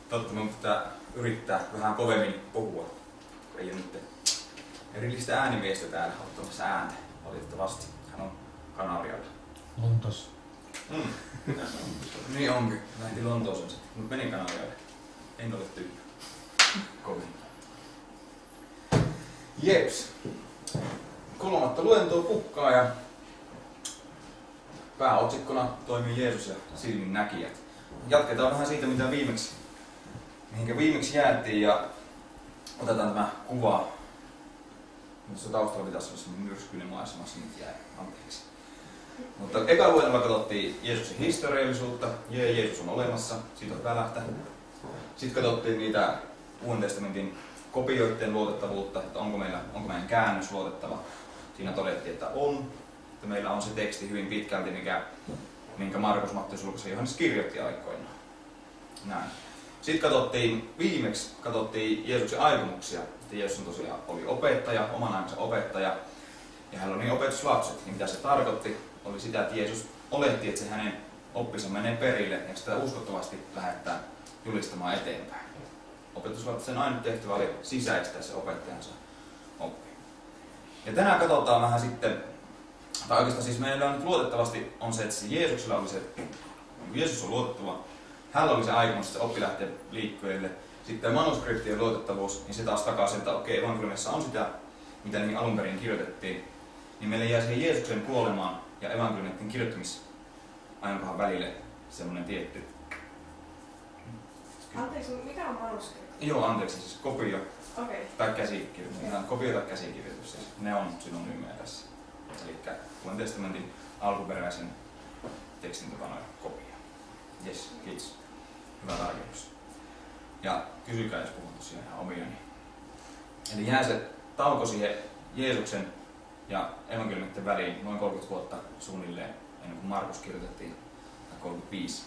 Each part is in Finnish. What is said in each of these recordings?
Totta, minun pitää yrittää vähän kovemmin puhua, kun ei ole nyt erillistä äänimiestä täällä ottamassa ääntä, valitettavasti. Hän on Kanarialla. Lontoossa. Niin onkin. Lähti Lontooseen sitten, mutta menin Kanarialle. En ole tyhjä. Kovin. Jeps. 3. luentoa pukkaa ja pääotsikkona toimii Jeesus ja silminnäkijät. Jatketaan vähän siitä, mitä mihinkä viimeksi jäätiin ja otetaan tämä kuva. Minusta taustalla pitäisi olla semmoinen myrskyinen maisema, nyt jäi, anteeksi. Mutta eka luennolla katsottiin Jeesuksen historiallisuutta, Jeesus on olemassa, siitä on hyvä lähteä. Sitten katsottiin niitä Uuden testamentin kopioiden luotettavuutta, että onko meidän käännös luotettava. Siinä todettiin, että on. Että meillä on se teksti hyvin pitkälti, minkä Markus, Matteus, Luukas ja Johannes kirjoitti aikoinaan. Näin. Sitten viimeksi katsottiin Jeesuksen aikomuksia. Että Jeesus tosiaan oli opettaja, oman aikansa opettaja. Ja hänellä oli opetuslapset. Niin mitä se tarkoitti, oli sitä, että Jeesus oletti, että se hänen oppinsa menee perille ja sitä uskottavasti lähettää julistamaan eteenpäin. Opetuslapsen ainut tehtävä oli sisäistää se opettajansa oppi. Ja tänään katsotaan vähän sitten, tai oikeastaan siis meillä on nyt luotettavasti on se, että Jeesuksella oli se, Jeesus on luotettava, hänellä oli se aikomus, että se oppi lähtee liikkeelle. Sitten manuskriptien luotettavuus, niin se taas takaa sen, että okei, evankeliumissa on sitä, mitä niihin alun perin kirjoitettiin. Niin meille jää siihen Jeesuksen kuolemaan ja evankeliumien kirjoittamisajankohan välille semmoinen tietty. Anteeksi, mikä on manuskripti? Joo, anteeksi, siis kopio. Okay. Tai käsikirjoitus. Kopio tai käsikirjoitus, siis ne on synonyymeja tässä. Eli Uuden testamentin alkuperäisen tekstin takana kopio. Jes, kiitos. Hyvä tarkennus. Ja kysykää, jos puhun tosiaan ihan omiani. Eli jää se tauko siihen Jeesuksen ja evankeliumien väliin noin 30 vuotta suunnilleen, ennen kuin Markus kirjoitettiin, tai 35.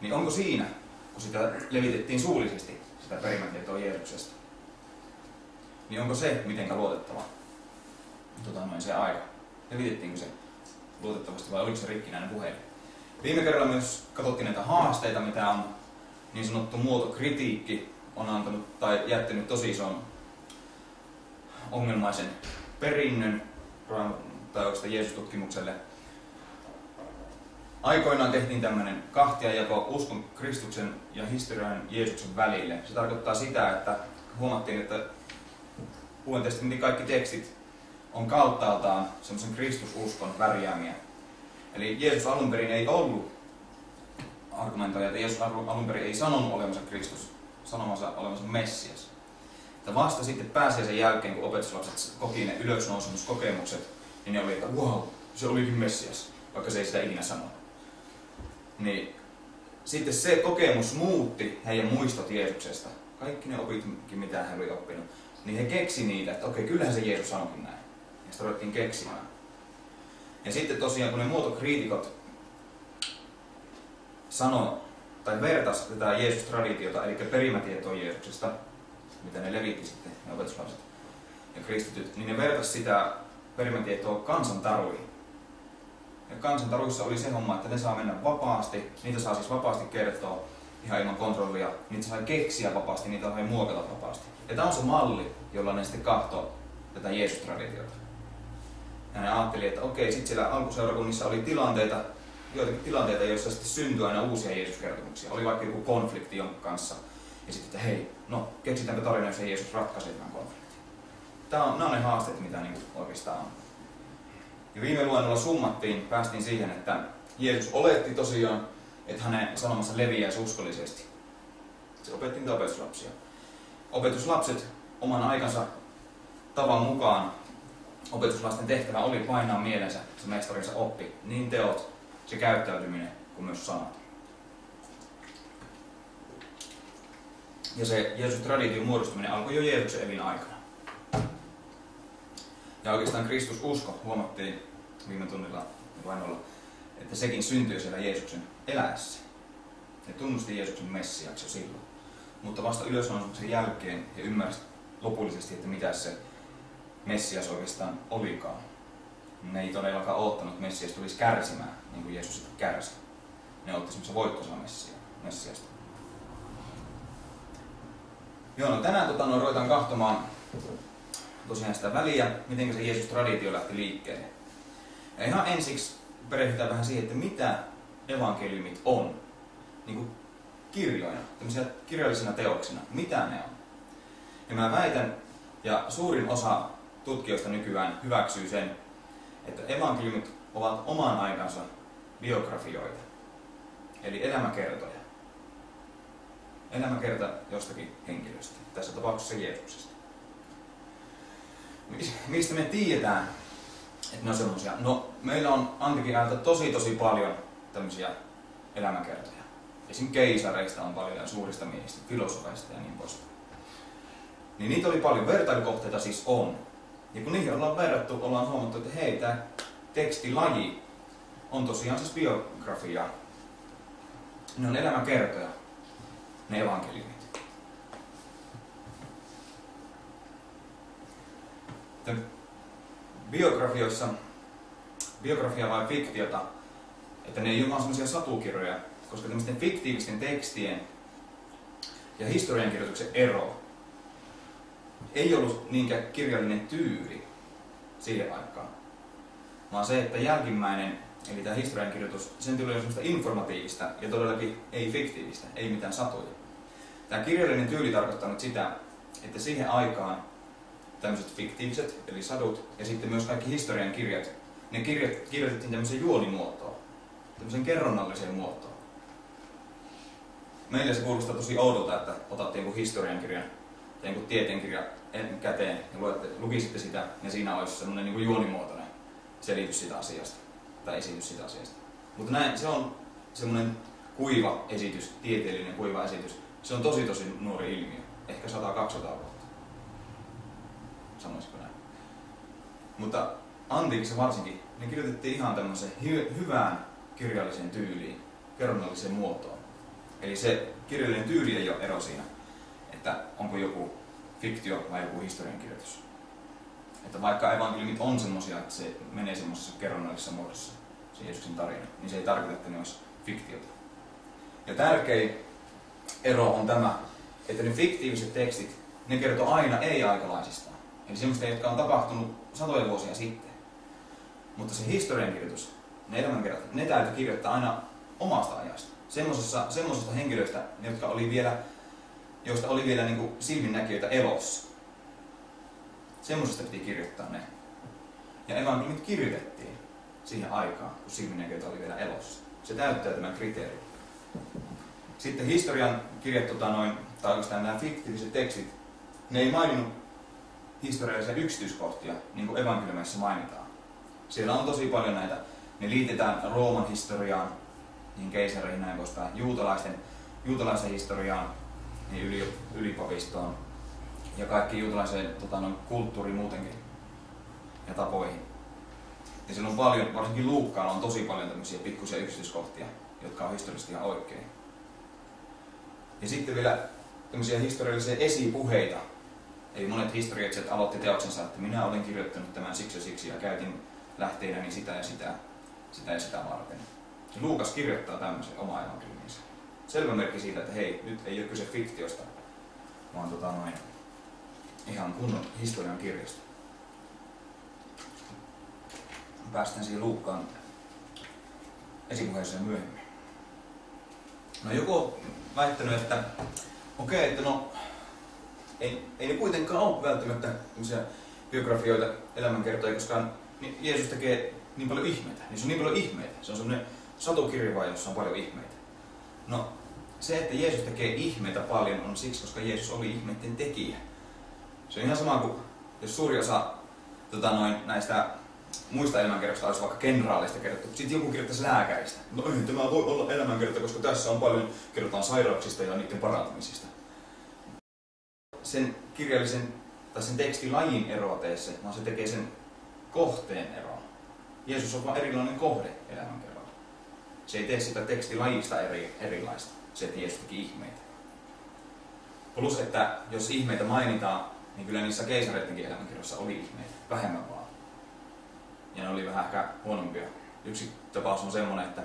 Niin onko siinä, kun sitä levitettiin suullisesti, sitä perimätietoa Jeesuksesta, niin onko se mitenkä luotettava se aika? Levitettiinkö se luotettavasti vai oliko se rikkinäinen puhelin? Viime kerralla myös katsottiin näitä haasteita, mitä on niin sanottu muotokritiikki on antanut tai jättänyt tosi ison ongelmaisen perinnön tai oikeastaan Jeesus-tutkimukselle. Aikoinaan tehtiin tämmöinen kahtiajako uskon Kristuksen ja historian Jeesuksen välille. Se tarkoittaa sitä, että huomattiin, että Uuden testamentin kaikki tekstit on kauttaaltaan semmoisen Kristususkon värjäämiä. Eli Jeesus alun perin ei ollut argumentoija, että Jeesus alun perin ei sanonut olevansa Kristus, sanomansa olevansa Messias. Että vasta sitten pääsiäisen jälkeen, kun opetuslapset koki ne ylösnousemuskokemukset, niin ne oli, että wow, se olikin Messias, vaikka se ei sitä ikinä sanonut. Niin sitten se kokemus muutti heidän muistot Jeesuksesta. Kaikki ne opitkin, mitä he oli oppinut, niin he keksi niitä, että okei, kyllähän se Jeesus sanoikin näin. Ja sitä ruvettiin keksimään. Ja sitten tosiaan, kun ne muotokriitikot sanoi tai vertas tätä Jeesus-traditiota, eli perimätietoa Jeesuksesta, mitä ne levitti sitten, ne opetuslapset ja kristityt, niin ne vertas sitä perimätietoa kansantaruihin. Ja kansantaruissa oli se homma, että ne saa mennä vapaasti, niitä saa siis vapaasti kertoa ihan ilman kontrollia, niitä saa keksiä vapaasti, niitä saa muokata vapaasti. Ja tämä on se malli, jolla ne sitten kahtoo tätä Jeesus-traditiota. Ja ne ajatteli, että okei, sitten siellä alkuseurakunnissa oli joitakin tilanteita, joissa sitten syntyi aina uusia Jeesus-kertomuksia. Oli vaikka joku konflikti jonkun kanssa. Ja sitten, että hei, no keksitäänkö tarina, jos Jeesus ratkaisee tämän konfliktin. Nämä on ne haasteet, mitä niin oikeastaan on. Ja viime luennolla päästiin siihen, että Jeesus oletti tosiaan, että hänen sanomansa leviäisi uskollisesti. Se opetti niitä opetuslapsia. Opetuslapset oman aikansa tavan mukaan opetuslasten tehtävä oli painaa mielensä se mestarinsa oppi, niin teot, se käyttäytyminen kuin myös sanat. Ja se Jeesus-tradition muodostuminen alkoi jo Jeesuksen elinaikana. Ja oikeastaan Kristususko huomattiin viime tunnilla vainolla, että sekin syntyi siellä Jeesuksen eläessä. Ne tunnusti Jeesuksen Messiaksi jo silloin. Mutta vasta ylösnousemuksen jälkeen he ymmärsivät lopullisesti, että mitä se Messias oikeastaan olikaan. ne ei todellakaan oottanut, että Messias tulisi kärsimään, niin kuin Jeesus sitten kärsi. Ne otti semmoisen voittoisan Messiasta. Joo, no tänään ruvetaan katsomaan tosiaan sitä väliä, miten se Jeesus-traditio lähti liikkeelle. Ja ihan ensiksi perehdytään vähän siihen, että mitä evankeliumit on, niin kuin kirjoina, tämmöisiä kirjallisina teoksina, mitä ne on. Ja mä väitän, ja suurin osa tutkijoista nykyään hyväksyy sen, että evankeliumit ovat oman aikansa biografioita, eli elämäkertoja. Elämäkerta jostakin henkilöstä, tässä tapauksessa Jeesuksesta. Mistä me tiedetään, että ne on semmosia? No, meillä on antiikin ajalta tosi paljon tämmöisiä elämäkertoja. Esimerkiksi keisareista on paljon ja suurista miehistä, filosofeista ja niin poispäin. Niin niitä oli paljon, vertailukohteita siis on. Ja kun niihin ollaan verrattu, ollaan huomattu, että hei, tämä tekstilaji on tosiaan siis biografia. Ne on elämäkertoja, ne evankeliumit. Biografioissa, biografia vai fiktiota, että ne ei ole vaan sellaisia satukirjoja, koska tämmöisten fiktiivisten tekstien ja historiankirjoituksen ero ei ollut niinkään kirjallinen tyyli siihen aikaan, vaan se, että jälkimmäinen, eli tämä historiankirjoitus, sen tuli semmoista informatiivista ja todellakin ei fiktiivistä, ei mitään satuja. Tämä kirjallinen tyyli tarkoittaa nyt sitä, että siihen aikaan tämmöiset fiktiiviset, eli sadut, ja sitten myös kaikki historian kirjat, ne kirjoitettiin tämmöiseen juonimuotoon, tämmöiseen kerronnalliseen muotoon. Meille se kuulostaa tosi oudolta, että otatte jonkun historiankirjan tai jonkun tieteenkirjan käteen ja lukisitte sitä, ja siinä olisi semmoinen niin kuin juonimuotoinen selitys sitä asiasta, tai esitys sitä asiasta. Mutta näin, se on semmoinen kuiva esitys, tieteellinen kuiva esitys. Se on tosi nuori ilmiö, ehkä 100-200 vuotta. Sanoisiko näin. Mutta antiikissa varsinkin, ne kirjoitettiin ihan tämmöiseen hyvään kirjalliseen tyyliin, kerronnalliseen muotoon. Eli se kirjallinen tyyli ei ole ero siinä, että onko joku fiktio vai joku historiankirjoitus. Että vaikka evankeliumit on semmoisia, että se menee semmoisessa kerronnallisessa muodossa, se Jeesuksen tarina, niin se ei tarkoita, että ne olisi fiktiota. Ja tärkein ero on tämä, että ne fiktiiviset tekstit, ne kertoo aina ei-aikalaisistaan. Eli semmoista, jotka on tapahtunut satoja vuosia sitten. Mutta se historiankirjoitus, ne elämänkerrat, ne täytyy kirjoittaa aina omasta ajasta. Semmoisista henkilöistä, joista oli vielä niin kuin silminnäkijöitä elossa. Semmoisista piti kirjoittaa ne. Ja evankeliumit kirjoitettiin siihen aikaan, kun silminnäkijöitä oli vielä elossa. Se täyttää tämän kriteerin. Sitten historian kirjat, tai oikeastaan nämä fiktiiviset tekstit, ne ei maininnut historiallisia yksityiskohtia, niin kuin evankeliumissa mainitaan. Siellä on tosi paljon näitä, ne liitetään Rooman historiaan, niin keisareihin näin poispäin, juutalaisen historiaan, niin ylipavistoon ja kaikki juutalaiseen kulttuuriin muutenkin ja tapoihin. Ja siellä on paljon, varsinkin Luukkaalla on tosi paljon tämmöisiä pikkuisia yksityiskohtia, jotka on historiallisesti ihan oikein. Ja sitten vielä tämmöisiä historiallisia esipuheita. Eli monet historioitsijat aloitti teoksensa, että minä olen kirjoittanut tämän siksi ja siksi ja käytin lähteinäni sitä ja sitä varten. Ja Luukas kirjoittaa tämmöisen omaa evankeliumiinsa. Selvä merkki siitä, että hei, nyt ei ole kyse fiktiosta, vaan ihan kunnon historian kirjasta. Päästään siihen Luukkaan esipuheeseen myöhemmin. No joku on väittänyt, että okei, että no ei ne kuitenkaan ole välttämättä biografioita, elämänkertoja, koska Jeesus tekee niin paljon ihmeitä. Niin se on niin paljon ihmeitä. Se on semmoinen satukirja, jossa on paljon ihmeitä. No, se, että Jeesus tekee ihmeitä paljon, on siksi, koska Jeesus oli ihmeiden tekijä. Se on ihan sama kuin, jos suuri osa näistä muista elämänkerroista olisi vaikka kenraaleista kerrottu. Sitten joku kirjoittaisi lääkäristä. No ei, tämä voi olla elämänkerta, koska tässä on paljon, kerrotaan sairauksista ja niiden parantumisista. Sen kirjallisen tai sen tekstilajin eroa tee se, vaan se tekee sen kohteen eroa. Jeesus on vain erilainen kohde elämänkerralla. Se ei tee sitä tekstilajista erilaista. Se, että Jeesus teki ihmeitä. Plus, että jos ihmeitä mainitaan, niin kyllä niissä keisareittenkin elämänkirjoissa oli ihmeitä. Vähemmän vaan. ja ne oli vähän ehkä huonompia. Yksi tapaus on semmoinen, että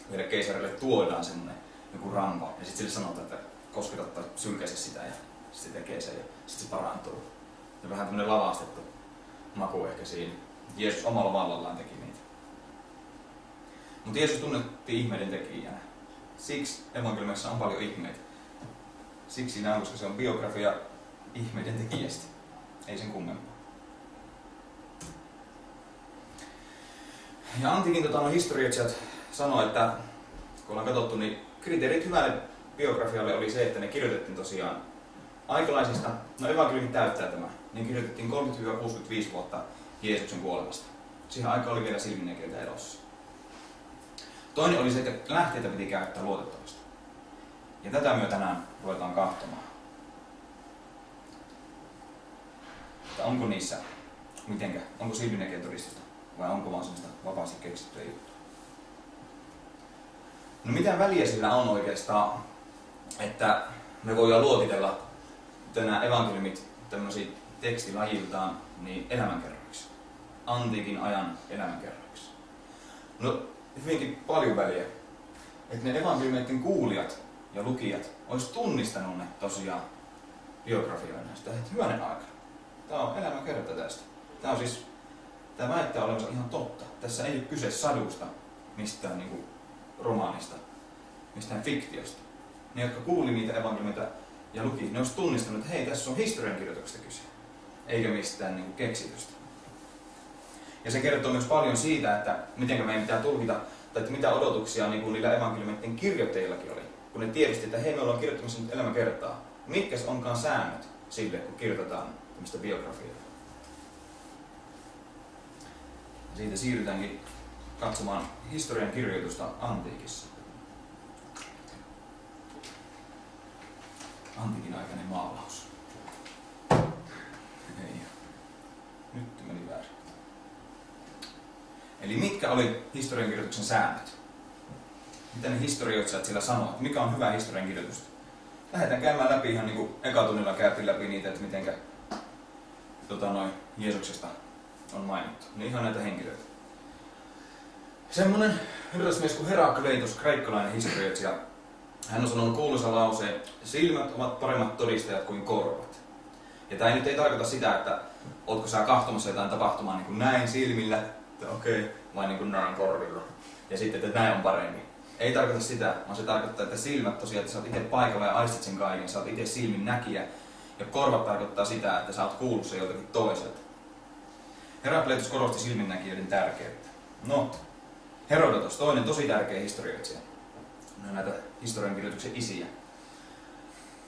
yhdelle keisarille tuodaan semmoinen joku rampa ja sitten sille sanotaan, että kosketat tai sylkäise sitä ja sitten se tekee sen ja sitten se parantuu. Ja vähän tämmöinen lavastettu maku ehkä siinä. Jeesus omalla vallallaan teki niitä. Mutta Jeesus tunnettiin ihmeiden tekijänä. Siksi evankeliumissa on paljon ihmeitä. Siksi siinä on, koska se on biografia ihmeiden tekijästä. Ei sen kummempaa. Ja antiikin historioitsijat sanoo, että kun ollaan katsottu, niin kriteerit hyvälle biografialle oli se, että ne kirjoitettiin tosiaan aikalaisista. No evankeliumi täyttää tämä. Ne kirjoitettiin 30-65 vuotta Jeesuksen kuolemasta. Siihen aikaan oli vielä silminnäkijöitä elossa. Toinen oli se, että lähteitä piti käyttää luotettavasti. Ja tätä me tänään ruvetaan katsomaan. Että onko niissä mitenkä? Onko silminnäkijän todistusta? Vai onko vaan sellaista vapaasti keksittyä juttua? No mitä väliä sillä on oikeastaan, että me voidaan luokitella nämä evankeliumit tämmöisiä tekstilajiltaan niin elämänkerroiksi. Antiikin ajan elämänkerroiksi. No hyvinkin paljon väliä, että ne evankeliumien kuulijat ja lukijat olisi tunnistanut ne tosiaan biografioina. Sitä, että hyvänen aika. Tämä on elämänkerta tästä. Tämä väittää olevansa ihan totta. Tässä ei ole kyse sadusta, mistään niinku romaanista, mistään fiktiosta. Ne, jotka kuuli niitä evankeliumita ja luki, ne olisi tunnistanut, että hei, tässä on historiankirjoituksesta kyse, eikä mistään niinku keksitystä. Ja se kertoo myös paljon siitä, että miten meidän pitää tulkita, tai että mitä odotuksia niinku niillä evankeliumien kirjoittajillakin oli. Kun ne tiedosти, että hei, me ollaan kirjoittamassa nyt elämäkertaa. Mitkä onkaan säännöt sille, kun kirjoitetaan tämmöistä biografiaa? Siitä siirrytäänkin katsomaan historian kirjoitusta antiikissa. Antiikin aikainen maalaus. Ei. Nyt meni väärin. Eli mitkä oli historiankirjoituksen säännöt? Mitä ne historioitsijat siellä sanoo? Mikä on hyvä historiankirjoitusta? Lähdetään käymään läpi ihan niin kuin ekatunnilla käytiin läpi niitä, että mitenkä Jeesuksesta on mainittu. Niin ihan näitä henkilöitä. Semmoinen herrasmies kuin Herakleitos, kreikkalainen historioitsija, hän on sanonut kuuluisa lauseen, silmät ovat paremmat todistajat kuin korvat. Ja tämä nyt ei tarkoita sitä, että ootko sä katsomassa jotain tapahtumaa niin kuin näin silmillä, että okei, vai niin kuin näin korvilla. Ja sitten, että näin on paremmin. Ei tarkoita sitä, vaan se tarkoittaa, että silmät tosiaan, että sä oot itse paikalla ja aistit sen kaiken, sä oot itse silmin näkijä. Ja korvat tarkoittaa sitä, että sä oot kuullut sen joltakin toiselta. Herakleitos korosti silminnäkijöiden tärkeyttä. No, Herodotos, toinen tosi tärkeä historioitsija. Näitä historiankirjoituksen isiä.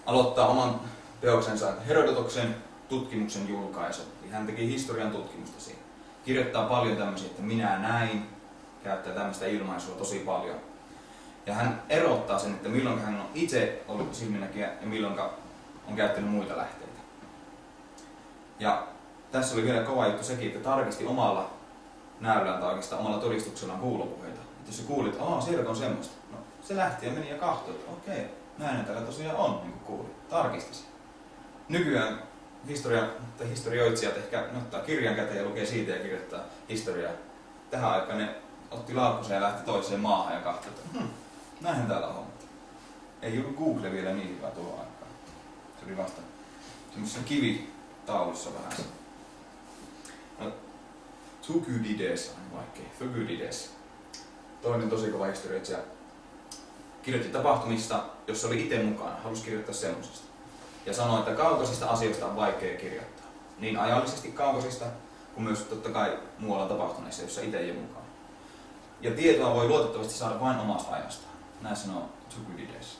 Aloittaa oman teoksensa Herodotoksen tutkimuksen julkaisu. Hän teki historian tutkimusta siinä. Kirjoittaa paljon tämmöisiä, että minä näin, käyttää tämmöistä ilmaisua tosi paljon. Ja hän erottaa sen, että milloin hän on itse ollut silminnäkijä ja milloin on käyttänyt muita lähteitä. Ja tässä oli vielä kova juttu sekin, että tarkisti omalla näyllään tai oikeastaan omalla todistuksellaan kuulopuheita. Että jos sä kuulit, että sieltä on semmoista. No, se lähti ja meni ja kahtoi, että okei, näin täällä tosiaan on, niin kuin kuulit. Tarkisti sen. Nykyään historioitsijat ehkä ottaa kirjan käteen ja lukee siitä ja kirjoittaa historiaa. Tähän aikaan ne otti laukkusen ja lähti toiseen maahan ja katsoi, että näinhän täällä on hommat. Ei ollut Google vielä niin hyvä tuohon aikaan. Se oli vasta semmoisessa kivitaulussa vähän. No, Thukydides, vaikkei, Thukydides. Toinen tosi kova historioitsija. Kirjoitti tapahtumista, jossa oli itse mukana, halusi kirjoittaa semmoisesta. Ja sanoi, että kaukaisista asioista on vaikea kirjoittaa. Niin ajallisesti kaukaisista, kuin myös totta kai muualla tapahtuneissa, jossa itse ei ole mukana. Ja tietoa voi luotettavasti saada vain omasta ajastaan. Näin sanoo Thukydides.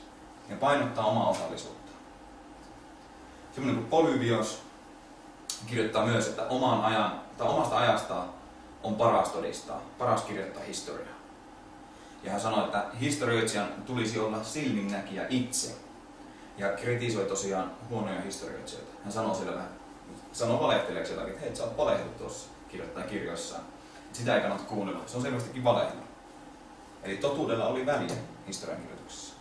Ja painottaa omaa osallisuutta. Semmoinen kuin Polybios kirjoittaa myös, että omasta ajastaan on paras todistaa, paras kirjoittaa historiaa. Ja hän sanoi, että historioitsijan tulisi olla silminnäkijä itse. Ja kritisoi tosiaan huonoja historioitsijoita. Hän sanoo siellä vähän, valehteleeksi jotakin, että hei, sä oot valehdellut tuossa, kirjoittaa kirjoissaan. Sitä ei kannata kuunnella, se on selvästikin valehdelu. Eli totuudella oli väliä historiankirjoituksessa.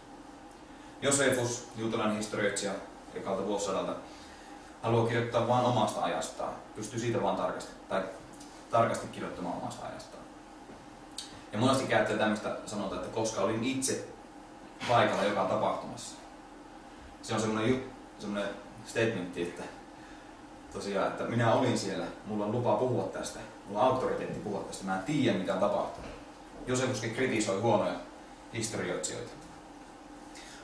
Josefus, juutalainen historioitsija, ekalta vuosisadalta, haluaa kirjoittaa vain omasta ajastaan. Pystyy siitä vaan tarkasti kirjoittamaan omasta ajastaan. Ja monesti käyttää tämmöistä sanotaan, että koska olin itse paikalla joka tapahtumassa. Se on semmoinen statementti, että tosiaan, että minä olin siellä, mulla on lupa puhua tästä, mulla on auktoriteetti puhua tästä, mä en tiedä mitä on tapahtunut. Josefuski kritisoi huonoja historioitsijoita.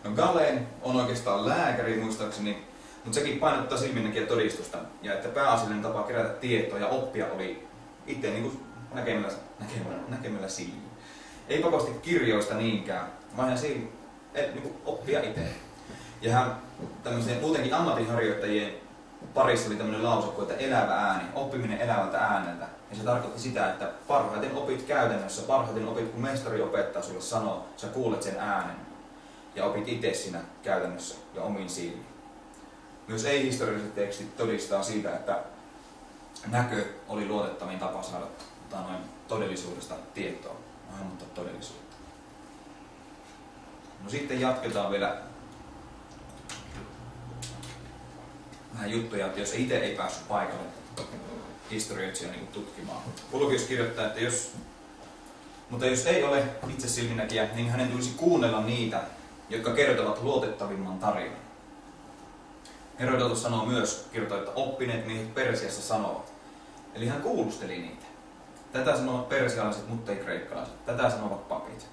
No Galen on oikeastaan lääkäri muistaakseni, mutta sekin painottaa silminnäkijä todistusta, ja että pääasiallinen tapa kerätä tietoa ja oppia oli itse niin kuin näkemällä silmiin. Ei pakosti kirjoista niinkään, vaan niin kuin oppia itse. Ja hän muutenkin ammatinharjoittajien parissa oli tämmöinen lause, että elävä ääni, oppiminen elävältä ääneltä. Ja se tarkoitti sitä, että parhaiten opit käytännössä, parhaiten opit kun mestari opettaa sulle sanoo, sä kuulet sen äänen. Ja opit itse siinä käytännössä ja omiin silmiin. Myös ei-historialliset tekstit todistaa siitä, että näkö oli luotettavin tapa saada todellisuudesta tietoa, hahmottaa todellisuutta. No sitten jatketaan vielä vähän juttuja, että jos itse ei päässyt paikalle historioitsija niin tutkimaan. Ulkius kirjoittaa, että jos ei ole itse silminnäkijä, niin hänen tulisi kuunnella niitä, jotka kertovat luotettavimman tarinan. Herodotos sanoo myös, kirjoittaa, että oppineet miehet Persiassa sanovat. Eli hän kuulusteli niitä. Tätä sanovat persialaiset, mutta ei kreikkalaiset. Tätä sanovat papit.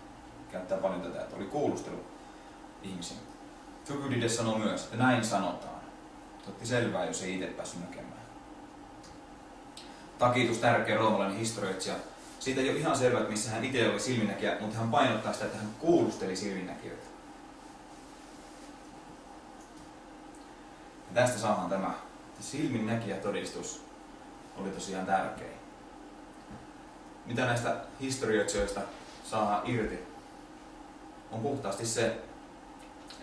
Käyttää paljon tätä, että oli kuulustelu ihmisiä. Thukydides sanoo myös, että näin sanotaan. Otti selvää, jos ei itse päässyt näkemään. Takitus, tärkeä roomalainen historioitsija. Siitä ei ole ihan selvää, että missä hän itse oli silminnäkijä, mutta hän painottaa sitä, että hän kuulusteli silminnäkijöitä. Ja tästä saadaan tämä silminnäkijätodistus oli tosiaan tärkeä. Mitä näistä historioitsijoista saadaan irti? On puhtaasti se,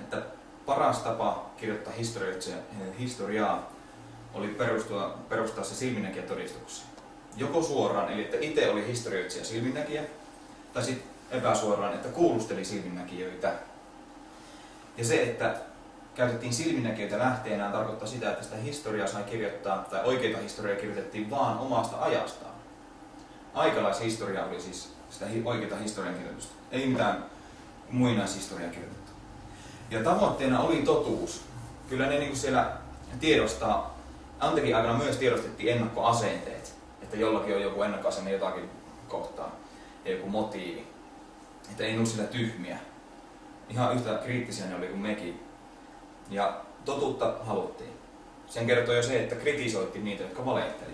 että paras tapa kirjoittaa historiaa oli perustaa se silminnäkijätodistukseen. Joko suoraan, eli että itse oli historioitsija silminnäkijä, tai sitten epäsuoraan, että kuulusteli silminnäkijöitä. Ja se, että käytettiin silminnäkijöitä lähteenään, tarkoittaa sitä, että sitä historiaa sai kirjoittaa, tai oikeita historiaa kirjoitettiin vaan omasta ajastaan. Aikalaishistoria oli siis sitä oikeaa historiankirjoitusta, ei mitään muinaishistoriaa kirjoitettu. Ja tavoitteena oli totuus. Kyllä ne niin siellä tiedostaa, antiikin aikana myös tiedostettiin ennakkoasenteet, että jollakin on joku ennakkoasenne jotakin kohtaan ja joku motiivi. Että ei ole sillä tyhmiä. Ihan yhtä kriittisiä ne oli kuin mekin. Ja totuutta haluttiin. Sen kertoo jo se, että kritisoitiin niitä, jotka valehteli.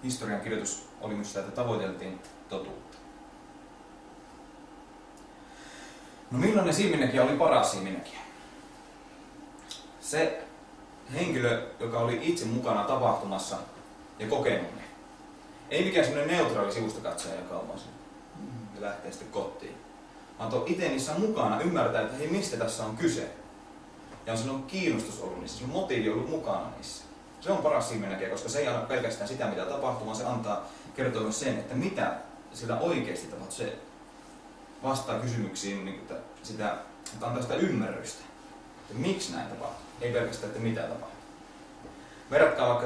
Historian kirjoitus oli myös sitä, että tavoiteltiin totuutta. No millainen silminnäkijä oli paras silminnäkijä? Se henkilö, joka oli itse mukana tapahtumassa ja kokenut ne. Ei mikään sellainen neutraali sivustakatsoja, joka on vaan ja lähtee sitten kotiin. Vaan itse niissä mukana ymmärtää, että hei, mistä tässä on kyse. Ja on silloin kiinnostus ollut niissä, sun motiivi on ollut mukana niissä. Se on paras silminnäkijä, koska se ei anna pelkästään sitä, mitä tapahtuu, vaan se kertoo myös sen, että mitä sillä oikeasti tapahtuu. Se vastaa kysymyksiin, niin että antaa sitä ymmärrystä, että miksi näin tapahtuu, ei pelkästään, että mitä tapahtuu. Verratkaa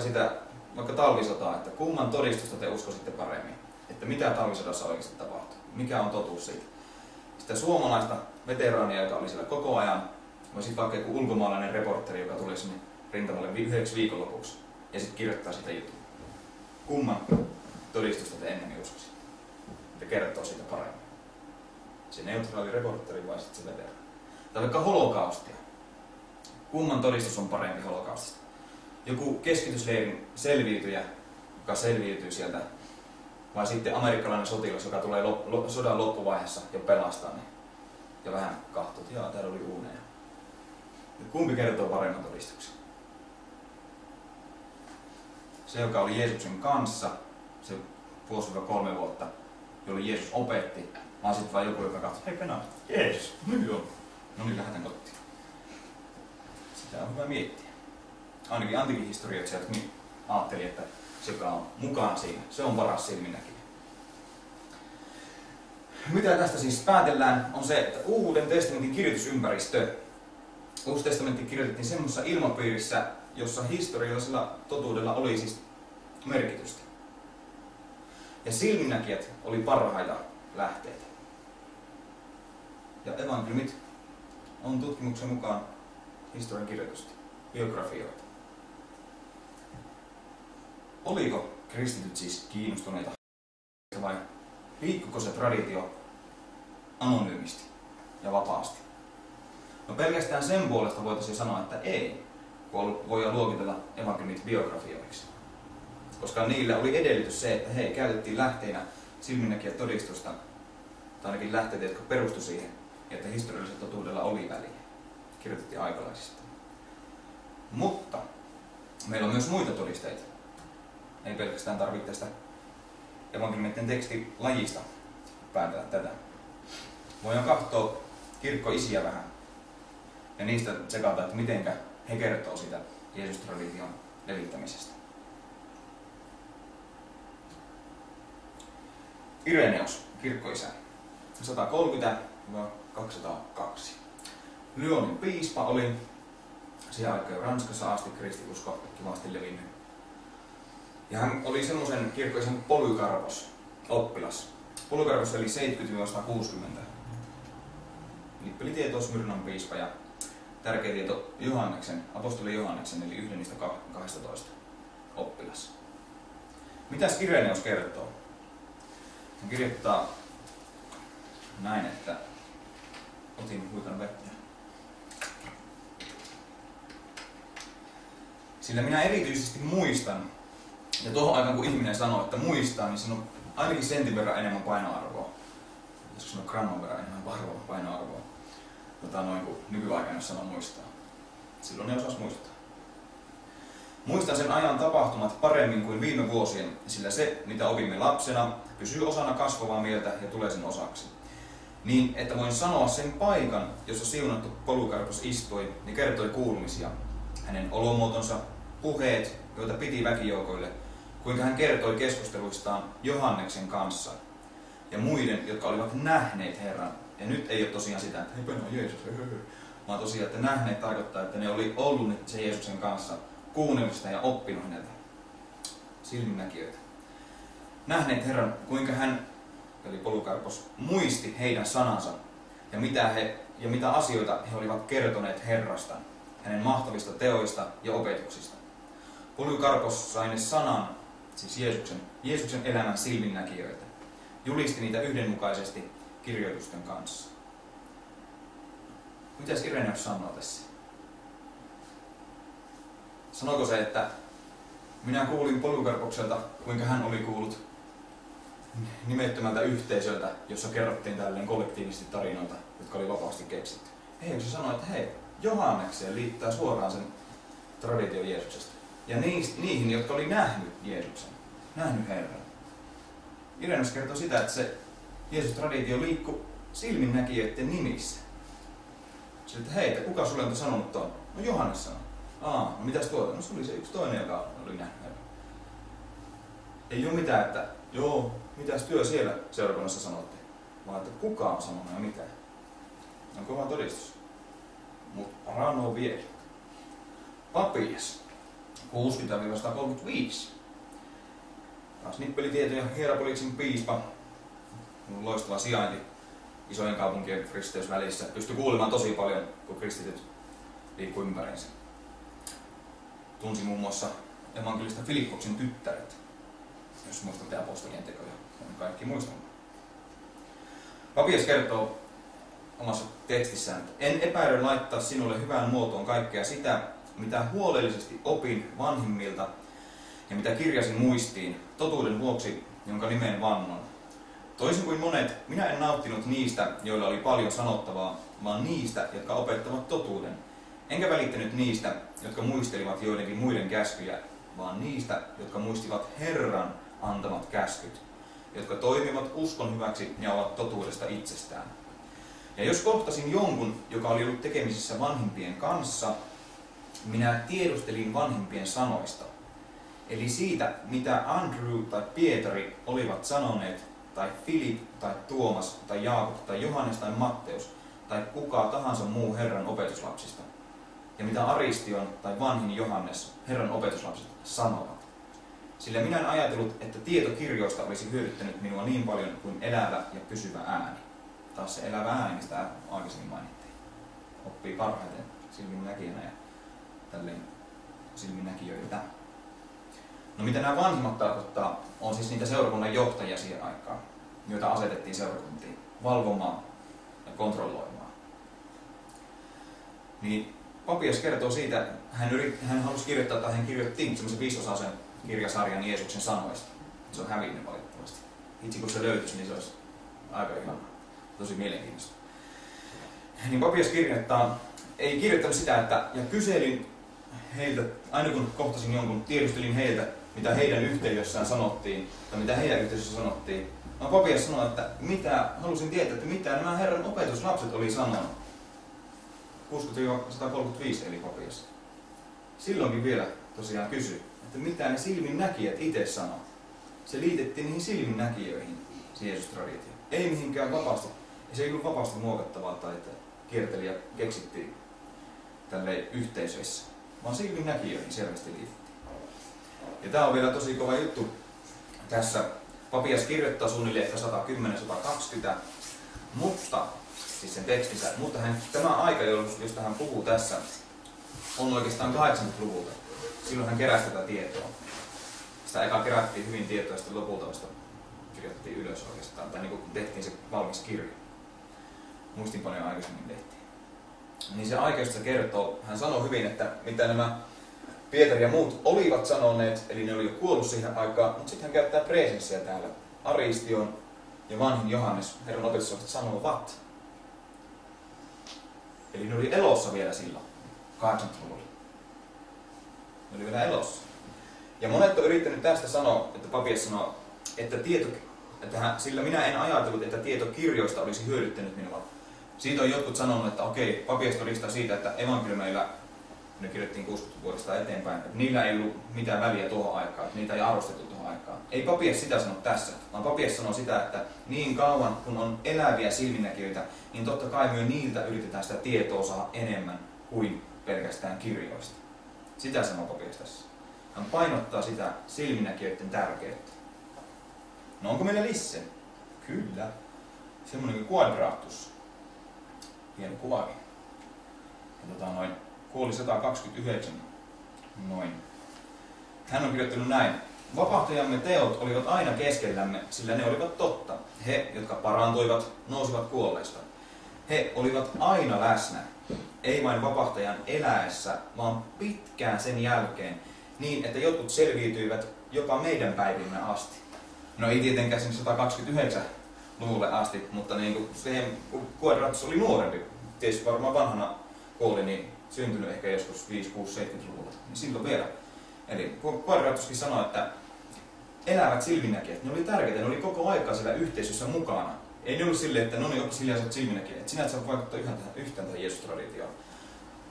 vaikka talvisotaa, että kumman todistusta te uskoisitte paremmin, että mitä talvisodassa oikeasti tapahtuu, mikä on totuus siitä. Sitä suomalaista veteraania, joka oli siellä koko ajan, vai sitten vaikka joku ulkomaalainen reporteri, joka tuli sinne rintamalle yhdeksi viikonlopuksi ja sitten kirjoittaa sitä juttua. Kumman todistusta te ennemmin uskoisitte? Ja kertoo siitä paremmin. Se neutraali reporteri vai sitten se veteraani. Tai vaikka holokaustia. Kumman todistus on parempi holokaustista? Joku keskitysleirin selviytyjä, joka selviytyy sieltä, vai sitten amerikkalainen sotilas, joka tulee sodan loppuvaiheessa jo pelastaa ne. Ja vähän katsoo, että täällä oli uuneja. Kumpi kertoo paremman todistuksen? Se, joka oli Jeesuksen kanssa, se 2-3 vuotta, jolloin Jeesus opetti, vaan sitten vaan joku, joka katsoi, hei Pena, Jeesus, nyt on. No niin, lähdetään kotiin. Sitä on hyvä miettiä. Ainakin antiikin historioitsijat ajatteli, että se, joka on mukana siinä, se on paras silminnäkijä. Mitä tästä siis päätellään, on se, että Uuden testamentin kirjoitusympäristö. Uusi testamentti kirjoitettiin semmoisessa ilmapiirissä, jossa historiallisella totuudella oli siis merkitystä. Ja silminnäkijät oli parhaita lähteitä. Ja evankeliumit on tutkimuksen mukaan historian kirjoitusta, biografioita. Oliko kristityt siis kiinnostuneita vai liikkuiko se traditio anonyymisti ja vapaasti? No pelkästään sen puolesta voitaisiin sanoa, että ei, kun voidaan luokitella evankeliumit biografioiksi. Koska niillä oli edellytys se, että hei, käytettiin lähteinä silminnäkijät todistusta, tai ainakin lähteitä, jotka perustu siihen, että historiallisella totuudella oli väliä. Kirjoitettiin aikalaisista. Mutta meillä on myös muita todisteita. Ei pelkästään tarvitse tästä evankeliumien tekstilajista päätellä tätä. Voidaan katsoa kirkkoisiä vähän ja niistä tsekata, että mitenkä he kertoo sitä Jeesus-tradition levittämisestä. Ireneos, kirkkoisä, 130-202. Lyonin piispa oli siihen aikaan Ranskassa asti kristiusko kivasti levinnyt. Ja hän oli semmoisen kirkkoisen Polycarpos oppilas. Polycarpos eli 70-160. Lippeli tieto Smyrnan piispa ja tärkeä tieto Johanneksen, apostoli Johanneksen eli yhden niistä 12 oppilas. Mitäs Ireneos kertoo? Hän kirjoittaa näin, että otin huikan vettä. Sillä minä erityisesti muistan, ja tuohon aikaan kun ihminen sanoo, että muistaa, niin siinä on ainakin sentin verran enemmän painoarvoa. Joskus on gramman verran enemmän painoarvoa. Noin kuin nykyaikana jos sanoo muistaa. Silloin ne osas muistaa. Muistan sen ajan tapahtumat paremmin kuin viime vuosien, sillä se, mitä opimme lapsena, pysyy osana kasvavaa mieltä ja tulee sen osaksi. Niin, että voin sanoa sen paikan, jossa siunattu Polycarpos istui, niin kertoi kuulumisia. Hänen olomuotonsa, puheet, joita piti väkijoukoille, kuinka hän kertoi keskusteluistaan Johanneksen kanssa ja muiden, jotka olivat nähneet Herran. Ja nyt ei ole tosiaan sitä, että hei, on Jeesus, vaan tosiaan, että nähneet tarkoittaa, että ne oli ollut se Jeesuksen kanssa, kuunnellut sitä ja oppinut häneltä, silminnäkijöitä. Nähneet Herran, kuinka hän, eli Polycarpos, muisti heidän sanansa ja mitä asioita he olivat kertoneet Herrasta, hänen mahtavista teoista ja opetuksista. Polycarpos sai ne sanan, siis Jeesuksen elämän silminnäkijöitä, julisti niitä yhdenmukaisesti kirjoitusten kanssa. Mitäs Ireneos sanoo tässä? Sanoiko se, että minä kuulin Polycarpokselta, kuinka hän oli kuullut nimettömältä yhteisöltä, jossa kerrottiin tälleen kollektiivisesti tarinoita, jotka oli vapaasti keksitty. Ei, se sanoi, että hei, Johannekseen liittää suoraan sen tradition Jeesuksesta. Ja niihin, jotka oli nähnyt Jeesuksen, nähnyt Herran. Ireneos kertoo sitä, että se Jeesus-traditio liikkui silminnäkijöiden nimissä. Sitten, että hei, että kuka sulle on sanonut tuon? No Johannes sanoi. No mitäs tuota? No se oli se yksi toinen, joka oli nähnyt Herran. Ei ole mitään, että joo, mitäs työ siellä seurakunnassa sanotte? Vaan että kuka on sanonut ja mitä. On kova todistus. Mutta rano vielä. Papias. 60-135. Taas nippelitietoja Hierapoliksen piispa. Loistava sijainti isojen kaupunkien risteysvälissä. Pystyi kuulemaan tosi paljon, kun kristityt liikkui ympäriinsä. Tunsi muun muassa evankelista Filippoksen tyttäret. Jos muistatte apostolien tekoja, on kaikki muistamme. Papias kertoo omassa tekstissään, että en epäily laittaa sinulle hyvään muotoon kaikkea sitä, mitä huolellisesti opin vanhimmilta ja mitä kirjasin muistiin, totuuden vuoksi, jonka nimeen vannon. Toisin kuin monet, minä en nauttinut niistä, joilla oli paljon sanottavaa, vaan niistä, jotka opettavat totuuden. Enkä välittänyt niistä, jotka muistelivat joidenkin muiden käskyjä, vaan niistä, jotka muistivat Herran antamat käskyt, jotka toimivat uskon hyväksi ja ovat totuudesta itsestään. Ja jos kohtasin jonkun, joka oli ollut tekemisissä vanhimpien kanssa, minä tiedustelin vanhimpien sanoista. Eli siitä, mitä Andrew tai Pietari olivat sanoneet, tai Filip tai Tuomas tai Jaakob tai Johannes tai Matteus, tai kuka tahansa muu Herran opetuslapsista. Ja mitä Aristion tai vanhin Johannes, Herran opetuslapset, sanovat. Sillä minä en ajatellut, että tieto kirjoista olisi hyödyttänyt minua niin paljon kuin elävä ja pysyvä ääni. Taas se elävä ääni, mistä aikaisemmin mainittiin. Oppii parhaiten silminnäkijänä ja tälleen silminnäkijöitä. No mitä nämä vanhimmat tarkoittaa, on siis niitä seurakunnan johtajia siihen aikaan, joita asetettiin seurakuntiin valvomaan ja kontrolloimaan. Niin Papias kertoo siitä, hän halusi kirjoittaa, tai hän kirjoitti semmoisen 5-osaisen kirjasarjan Jeesuksen sanoista. Se on hävinnyt valitettavasti. Itse kun se löytyisi, niin se olisi aika ihan tosi mielenkiintoista. Niin Papias ei kirjoittanut sitä, että ja kyselin heiltä, aina kun kohtasin jonkun, tiedustelin heiltä, mitä heidän yhteisössään sanottiin, tai mitä heidän yhteisössä sanottiin. Papias sanoi, että halusin tietää, että mitä nämä Herran opetuslapset oli sanonut. 60-135 eli Papias. Silloinkin vielä tosiaan kysyi, että mitä ne silminnäkijät itse sanoo. Se liitettiin niihin silminnäkijöihin, se Jeesus-traditio. Ei mihinkään vapaasti. Se ei ollut vapaasti muokattavaa tai että kierteli ja keksittiin tälleen yhteisöissä, vaan silminnäkijöihin selvästi liitettiin. Ja tämä on vielä tosi kova juttu. Tässä Papias kirjoittaa suunnilleen ehkä 110-120, mutta siis sen tekstinsä, mutta tämä aika, josta hän puhuu tässä, on oikeastaan 80-luvulta. Silloin hän keräsi tätä tietoa. Sitä eka kerättiin hyvin tietoa, ja sitten lopulta vasta kirjoitettiin ylös oikeastaan, tai niin kuin tehtiin se valmis kirja. Muistinpanoja aikaisemmin tehtiin. Niin se aika, josta se kertoo, hän sanoi hyvin, että mitä nämä Pietari ja muut olivat sanoneet, eli ne oli jo kuollut siihen aikaan, mutta sitten hän käyttää presenssiä täällä. Aristion ja vanhin Johannes, Herran opetuslapset, sanovat. Eli ne oli elossa vielä silloin, 80-luvulla. Ne oli vielä elossa. Ja monet on yrittänyt tästä sanoa, että Papias sanoo, että sillä minä en ajatellut, että tieto kirjoista olisi hyödyttänyt minua. Siitä on jotkut sanonut, että okei, Papias todistaa siitä, että evankeliumeilla, ne kirjoittiin 60 vuodesta eteenpäin, että niillä ei ollut mitään väliä tuohon aikaan, että niitä ei arvostettu tuohon aikaan. Ei Papias sitä sano tässä, vaan Papias sanoo sitä, että niin kauan kun on eläviä silminnäkijöitä, niin totta kai myös niiltä yritetään sitä tietoa saada enemmän kuin pelkästään kirjoista. Sitä sanoo Papias tässä. Hän painottaa sitä silminnäkijöiden tärkeyttä. No onko meillä lisse? Kyllä. Semmoinen kuin Quadratus. Hieno kuvakin. Kuoli 129. Noin. Hän on kirjoittanut näin. Vapahtajamme teot olivat aina keskellämme, sillä ne olivat totta. He, jotka parantuivat, nousivat kuolleista. He olivat aina läsnä, ei vain vapahtajan eläessä, vaan pitkään sen jälkeen, niin että jotkut selviytyivät jopa meidän päivimme asti. No ei tietenkään sinne 129-luvulle asti, mutta niin kuin kun Quadratus oli nuorempi, tietysti varmaan vanhana kuoli, niin syntynyt ehkä joskus 5, 6, 70-luvulla, niin silloin vielä. Eli Quadratuskin sanoi, että elävät silminnäkijät, ne oli tärkeitä, ne oli koko aikaa siellä yhteisössä mukana. Ei ne ollut silleen, että no niin, oppi silleen, sä oot silminnäkijä, että sinä et saa vaikuttaa yhtään tähän Jeesus-traditioon.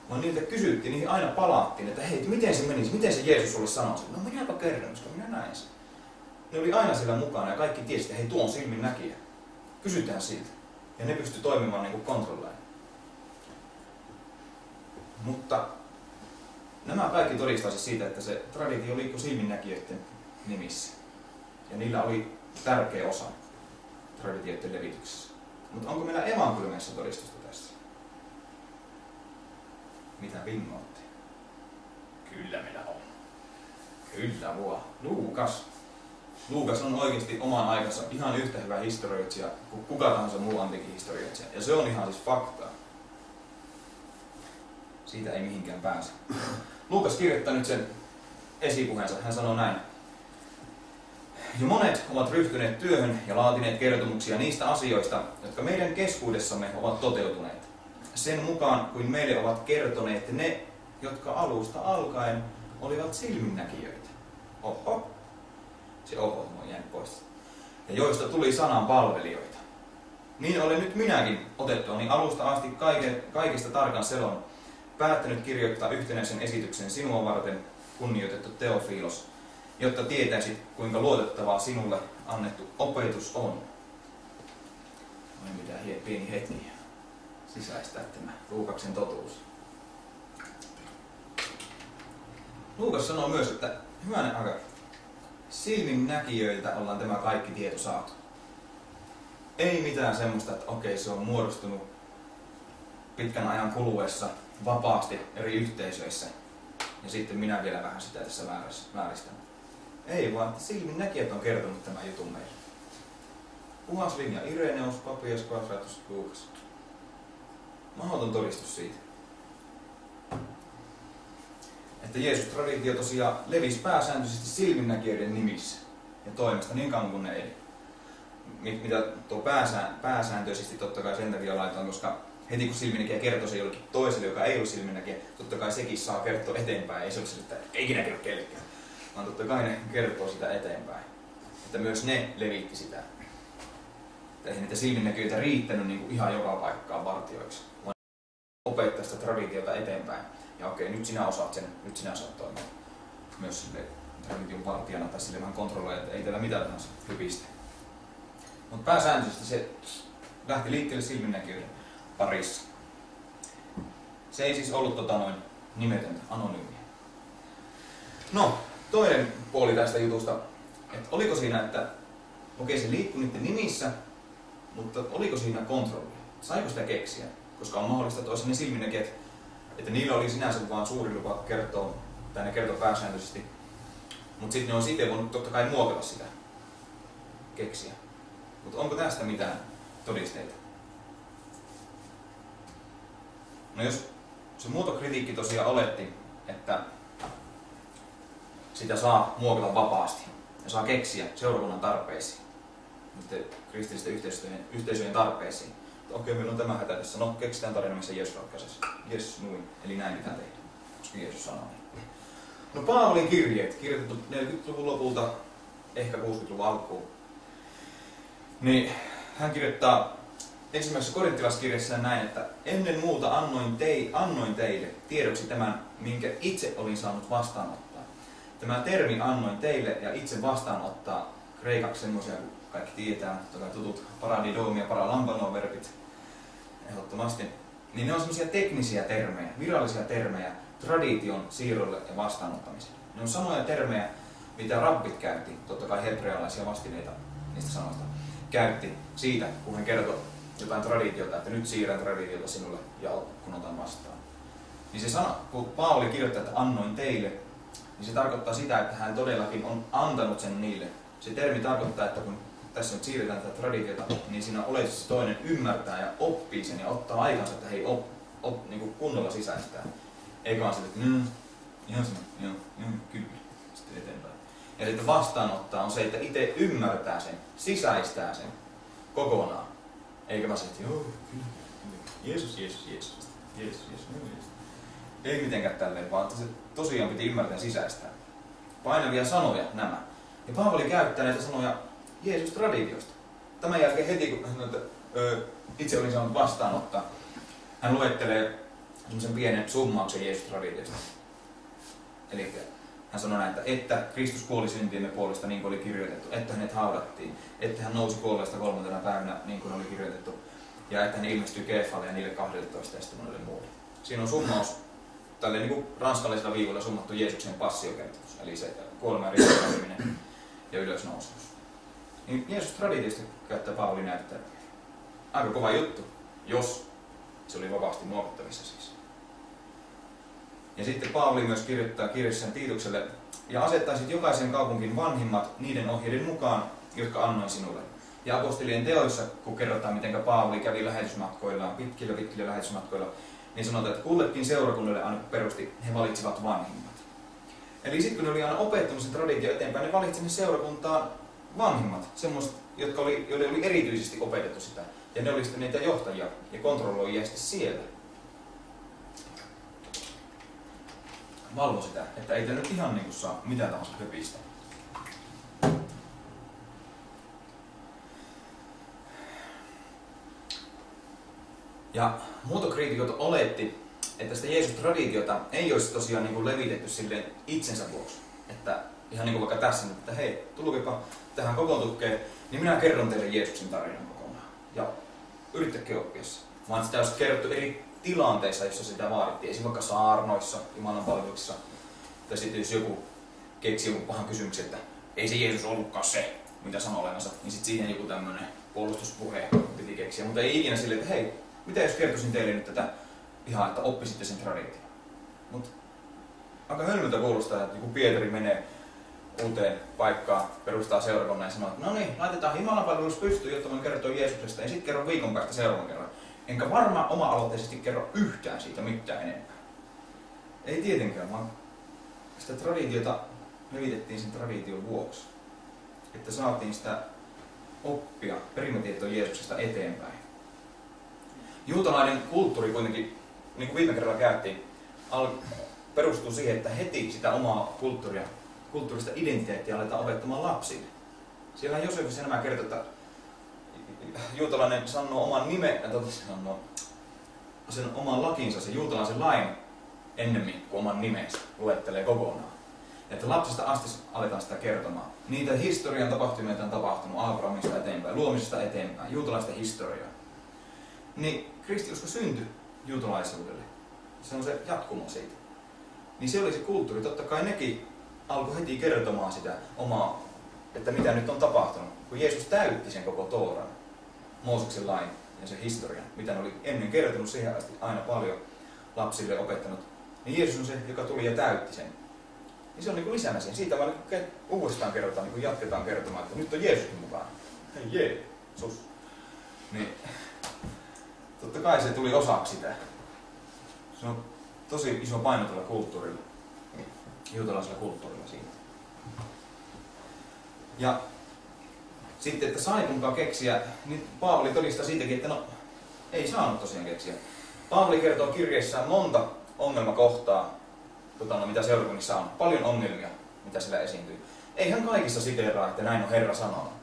Vaan niiltä kysyttiin, niihin aina palattiin, että hei, miten se menisi, miten se Jeesus sulle sanoi? No minäpä kerron, koska minä näin sen. Ne oli aina siellä mukana ja kaikki tiesi, että hei, tuo on silminnäkijä. Kysytään siltä. Ja ne pystyi toimimaan niin kuin kontrollein. Mutta nämä kaikki todistaisi siitä, että se traditio liikkui silminnäkijöiden nimissä. Ja niillä oli tärkeä osa traditioiden levityksessä. Mutta onko meillä evankeliumeissa todistusta tässä? Mitä vingootti? Kyllä meillä on. Kyllä vaan. Luukas on oikeasti oman aikansa ihan yhtä hyvä historioitsija kuin kuka tahansa muu antiikin historioitsija. Ja se on ihan siis faktaa. Siitä ei mihinkään pääse. Luukas kirjoittaa nyt sen esipuheensa. Hän sanoo näin. Jo monet ovat ryhtyneet työhön ja laatineet kertomuksia niistä asioista, jotka meidän keskuudessamme ovat toteutuneet. Sen mukaan kuin meille ovat kertoneet ne, jotka alusta alkaen olivat silminnäkijöitä. Oho. Se oho on jäänyt pois. Ja joista tuli sanan palvelijoita. Niin olen nyt minäkin otettuani alusta asti kaikista tarkan selon päättänyt kirjoittaa yhtenäisen esityksen sinua varten, kunnioitettu Teofilos, jotta tietäisit, kuinka luotettavaa sinulle annettu opetus on. Noin mitä pieni hetki sisäistää tämä Luukaksen totuus. Luukas sanoo myös, että hyvänen aika, silminnäkijöiltä ollaan tämä kaikki tieto saatu. Ei mitään semmoista, että okei, se on muodostunut pitkän ajan kuluessa vapaasti eri yhteisöissä. Ja sitten minä vielä vähän sitä tässä vääristän. Ei vaan, että silminnäkijät on kertonut tämän jutun meille. Puhas linja, Ireneus, Papias, Kvadratus, Luukas. Mahdoton todistus siitä. Että Jeesus-traditio tosiaan levisi pääsääntöisesti silminnäkijöiden nimissä ja toimesta niin kauan kuin ne eli. Mitä tuo pääsääntöisesti totta kai sen takia laitoin, koska heti kun silminnäkijä kertoo se jollekin toiselle, joka ei ole silminnäkijä, totta kai sekin saa kertoa eteenpäin. Ei se ole se, että ei ikinä kerro kellekään, vaan totta kai ne kertoo sitä eteenpäin. Että myös ne levitti sitä. Eihän niitä silminnäkijöitä riittänyt niin kuin ihan joka paikkaan vartioiksi. Vaan opettaa sitä traditiota eteenpäin. Ja okei, nyt sinä osaat sen, nyt sinä saat toimia myös sille tradition vartijana tai sille vähän kontrolloida, että ei teillä mitään tahansa hypistä. Mutta pääsääntöisesti se lähti liikkeelle silminnäkijöiden parissa. Se ei siis ollut nimetöntä, anonyymiä. No, toinen puoli tästä jutusta, että oliko siinä, että okei, se liikkui niiden nimissä, mutta oliko siinä kontrollia? Saiko sitä keksiä? Koska on mahdollista toisen ne silminnäkijät, että niillä oli sinänsä vaan suuri lupa kertoa, tai ne kertoo pääsääntöisesti, mutta sitten ne on itse voinut totta kai muokata sitä, keksiä. Mutta onko tästä mitään todisteita? No jos se muotokritiikki tosiaan oletti, että sitä saa muokata vapaasti ja saa keksiä seurakunnan tarpeisiin, nyt kristillisten yhteisöjen tarpeisiin. Okei, meillä on tämä hätä tässä. No, keksitään tarina, missä Jeesus ratkaisee. Jes, noin. Eli näin pitää tehdä, koska Jeesus sanoo niin. No, Paavolin kirjeet, kirjoitettu 40-luvun lopulta, ehkä 60-luvun alkuun. Niin, hän kirjoittaa ensimmäisessä korinttilaiskirjassa näin, että ennen muuta annoin teille tiedoksi tämän, minkä itse olin saanut vastaanottaa. Tämä termi annoin teille ja itse vastaanottaa kreikaksi semmoisia, kun kaikki tietää, tutut paradidomi ja paralambano-verbit ehdottomasti, niin ne on semmoisia teknisiä termejä, virallisia termejä tradition siirrolle ja vastaanottamiselle. Ne on samoja termejä, mitä rabbit käytti, totta kai hebrealaisia vastineita niistä sanoista, käytti siitä, kun hän kertoi jotain traditiota, että nyt siirrän traditiota sinulle ja kun otan vastaan. Niin se sana, kun Paavali kirjoittaa, että annoin teille, niin se tarkoittaa sitä, että hän todellakin on antanut sen niille. Se termi tarkoittaa, että kun tässä nyt siirretään tätä traditiota, niin siinä oleellisesti toinen ymmärtää ja oppii sen ja ottaa aikansa, että hei, niin kunnolla sisäistää. Eikä vaan sille, että ihan sana, kyllä, sitten eteenpäin. Ja sitten vastaanottaa on se, että itse ymmärtää sen, sisäistää sen kokonaan. Eikä vaan se, että joo, kyllä, Jeesus. Ei mitenkään tälleen, vaan se tosiaan piti ymmärtää ja sisäistää. Painavia sanoja nämä. Ja Paavali käyttää näitä sanoja Jeesus-traditiosta. Tämän jälkeen heti, kun hän itse olin saanut vastaanottaa, hän luettelee semmoisen pienen summauksen Jeesus-traditiosta. Eli hän sanoi näin, että Kristus kuoli syntiemme puolesta niin kuin oli kirjoitettu, että hänet haudattiin, että hän nousi kuolleesta 3. päivänä niin kuin oli kirjoitettu, ja että hän ilmestyi Keefalle ja niille 12 ja sitten monelle muulle. Siinä on summaus, tälleen niin kuin ranskalaisilla viivoilla summattu Jeesuksen passiokertomus, eli se kuolema ja ristin ja ylösnousemus. Niin Jeesus-traditiosta käyttää Paavali näyttää aika kova juttu, jos se oli vapaasti muokattavissa siis. Ja sitten Paavali myös kirjoittaa kirjassaan Tiitukselle, ja asettaisit jokaisen kaupunkin vanhimmat niiden ohjeiden mukaan, jotka annoin sinulle. Ja apostolien teoissa, kun kerrotaan, miten Paavali kävi lähetysmatkoillaan, pitkillä lähetysmatkoilla, niin sanotaan, että kullekin seurakunnalle aina perusti, he valitsivat vanhimmat. Eli sitten kun ne oli aina opettanut sen traditio eteenpäin, ne valitsivat ne seurakuntaan vanhimmat, semmoiset, joille oli erityisesti opetettu sitä. Ja ne oli sitten niitä johtajia ja kontrolloijia sitten siellä. Valvo sitä, että ei te nyt ihan niin kuin saa mitään tahansa höpistä. Ja muotokriitikot oletti, että sitä Jeesus-traditiota ei olisi tosiaan niin kuin levitetty silleen itsensä vuoksi. Että ihan niin kuin vaikka tässä nyt, että hei, tulkipa tähän kokoontukkeen, niin minä kerron teille Jeesuksen tarinan kokonaan. Ja yrittäkää oppia se. Vaan sitä olisi kerrottu eri tilanteissa, jossa sitä vaadittiin. Esimerkiksi vaikka saarnoissa, Jumalan palveluksissa. Tai sitten jos joku keksi jonkun pahan kysymyksen, että ei se Jeesus ollutkaan se, mitä sanoi olevansa, niin sitten siihen joku tämmöinen puolustuspuhe piti keksiä. Mutta ei ikinä silleen, että hei, mitä jos kertoisin teille nyt tätä ihan, että oppisitte sen tradition. Mutta aika hölmöltä kuulostaa, että joku Pietari menee uuteen paikkaan, perustaa seurakunnan ja sanoo, että no niin, laitetaan Jumalanpalvelus pystyyn, jotta voin kertoa Jeesuksesta ja sitten kerron viikon päästä seuraavan kerran. Enkä varmaan oma-aloitteisesti kerro yhtään siitä mitään enempää. Ei tietenkään, vaan sitä traditiota levitettiin sen tradition vuoksi. Että saatiin sitä oppia, perimätietoa Jeesuksesta eteenpäin. Juutalainen kulttuuri kuitenkin, niin kuin viime kerralla käytiin, perustuu siihen, että heti sitä omaa kulttuurista identiteettiä aletaan opettamaan lapsille. Siellä Josefissa nämä kertoo, että juutalainen sanoo oman sen oman lakinsa, sen juutalaisen lain ennemmin kuin oman nimensä, luettelee kokonaan. Ja että lapsesta asti aletaan sitä kertomaan. Niitä historian tapahtumia on tapahtunut Abrahamista eteenpäin, luomisesta eteenpäin, juutalaisten historiaa. Niin kristiusko syntyi juutalaisuudelle. Se on se jatkumo siitä. Niin se oli se kulttuuri. Totta kai nekin alkoi heti kertomaan sitä omaa, että mitä nyt on tapahtunut. Kun Jeesus täytti sen koko Tooran, Mooseksen lain ja sen historian, mitä ne oli ennen kertonut siihen asti aina paljon lapsille opettanut, niin Jeesus on se, joka tuli ja täytti sen. Niin se on niin lisänä siihen. Siitä vaan uudestaan kerrotaan, niin jatketaan kertomaan, että nyt on Jeesuskin mukaan. Hei Jeesus. Niin totta kai se tuli osaksi sitä. Se on tosi iso paino tällä kulttuurilla, juutalaisella kulttuurilla siitä. Ja sitten, että sai mukaan keksiä, niin Paavali todistaa siitäkin, että no, ei saanut tosiaan keksiä. Paavali kertoo kirjeissään monta ongelmakohtaa, mitä seurakunnissa on. Paljon ongelmia, mitä siellä esiintyy. Ei hän kaikissa siteeraa, että näin on Herra sanonut.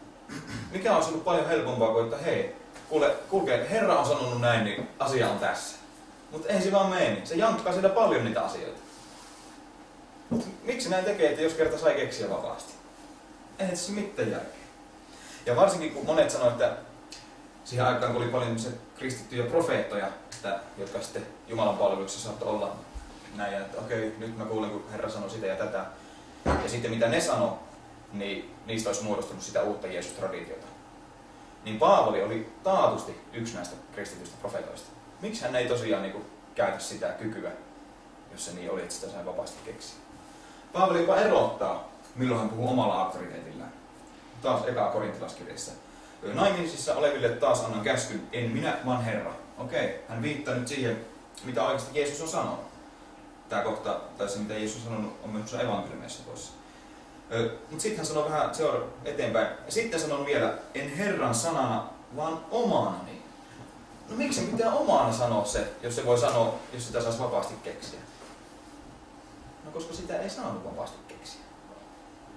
Mikä on ollut paljon helpompaa kuin, että hei, kuulkee, Herra on sanonut näin, niin asia on tässä. Mutta ei se vaan mene. Se jankkaa siellä paljon niitä asioita. Mutta miksi näin tekee, että jos kerta sai keksiä vapaasti? Ei se mitään järkeä. Ja varsinkin kun monet sanoivat, että siihen aikaan kun oli paljon kristittyjä profeettoja, jotka sitten Jumalan palveluksessa saattoi olla näin, että okei, nyt mä kuulen, kun Herra sanoi sitä ja tätä. Ja sitten mitä ne sanoi, niin niistä olisi muodostunut sitä uutta Jeesus-traditiota. Niin Paavali oli taatusti yksi näistä kristityistä profeetoista. Miksi hän ei tosiaan käytä sitä kykyä, jos se niin oli, että sitä sai vapaasti keksiä? Paavali jopa erottaa, milloin hän puhuu omalla auktoriteetillään. Taas eka korintilaiskirjassa. Naimisissa oleville taas annan käskyn, en minä, vaan Herra. Okei, hän viittaa nyt siihen, mitä oikeasti Jeesus on sanonut. Tämä kohta, tai se mitä Jeesus on sanonut, on myös evankeliumissa tuossa. Mutta sitten hän sanoo vähän eteenpäin. Ja sitten sanon vielä, en Herran sanana, vaan omanani. No miksi pitää omana sanoa se, jos se voi sanoa, jos sitä saisi vapaasti keksiä? No koska sitä ei saanut vapaasti keksiä.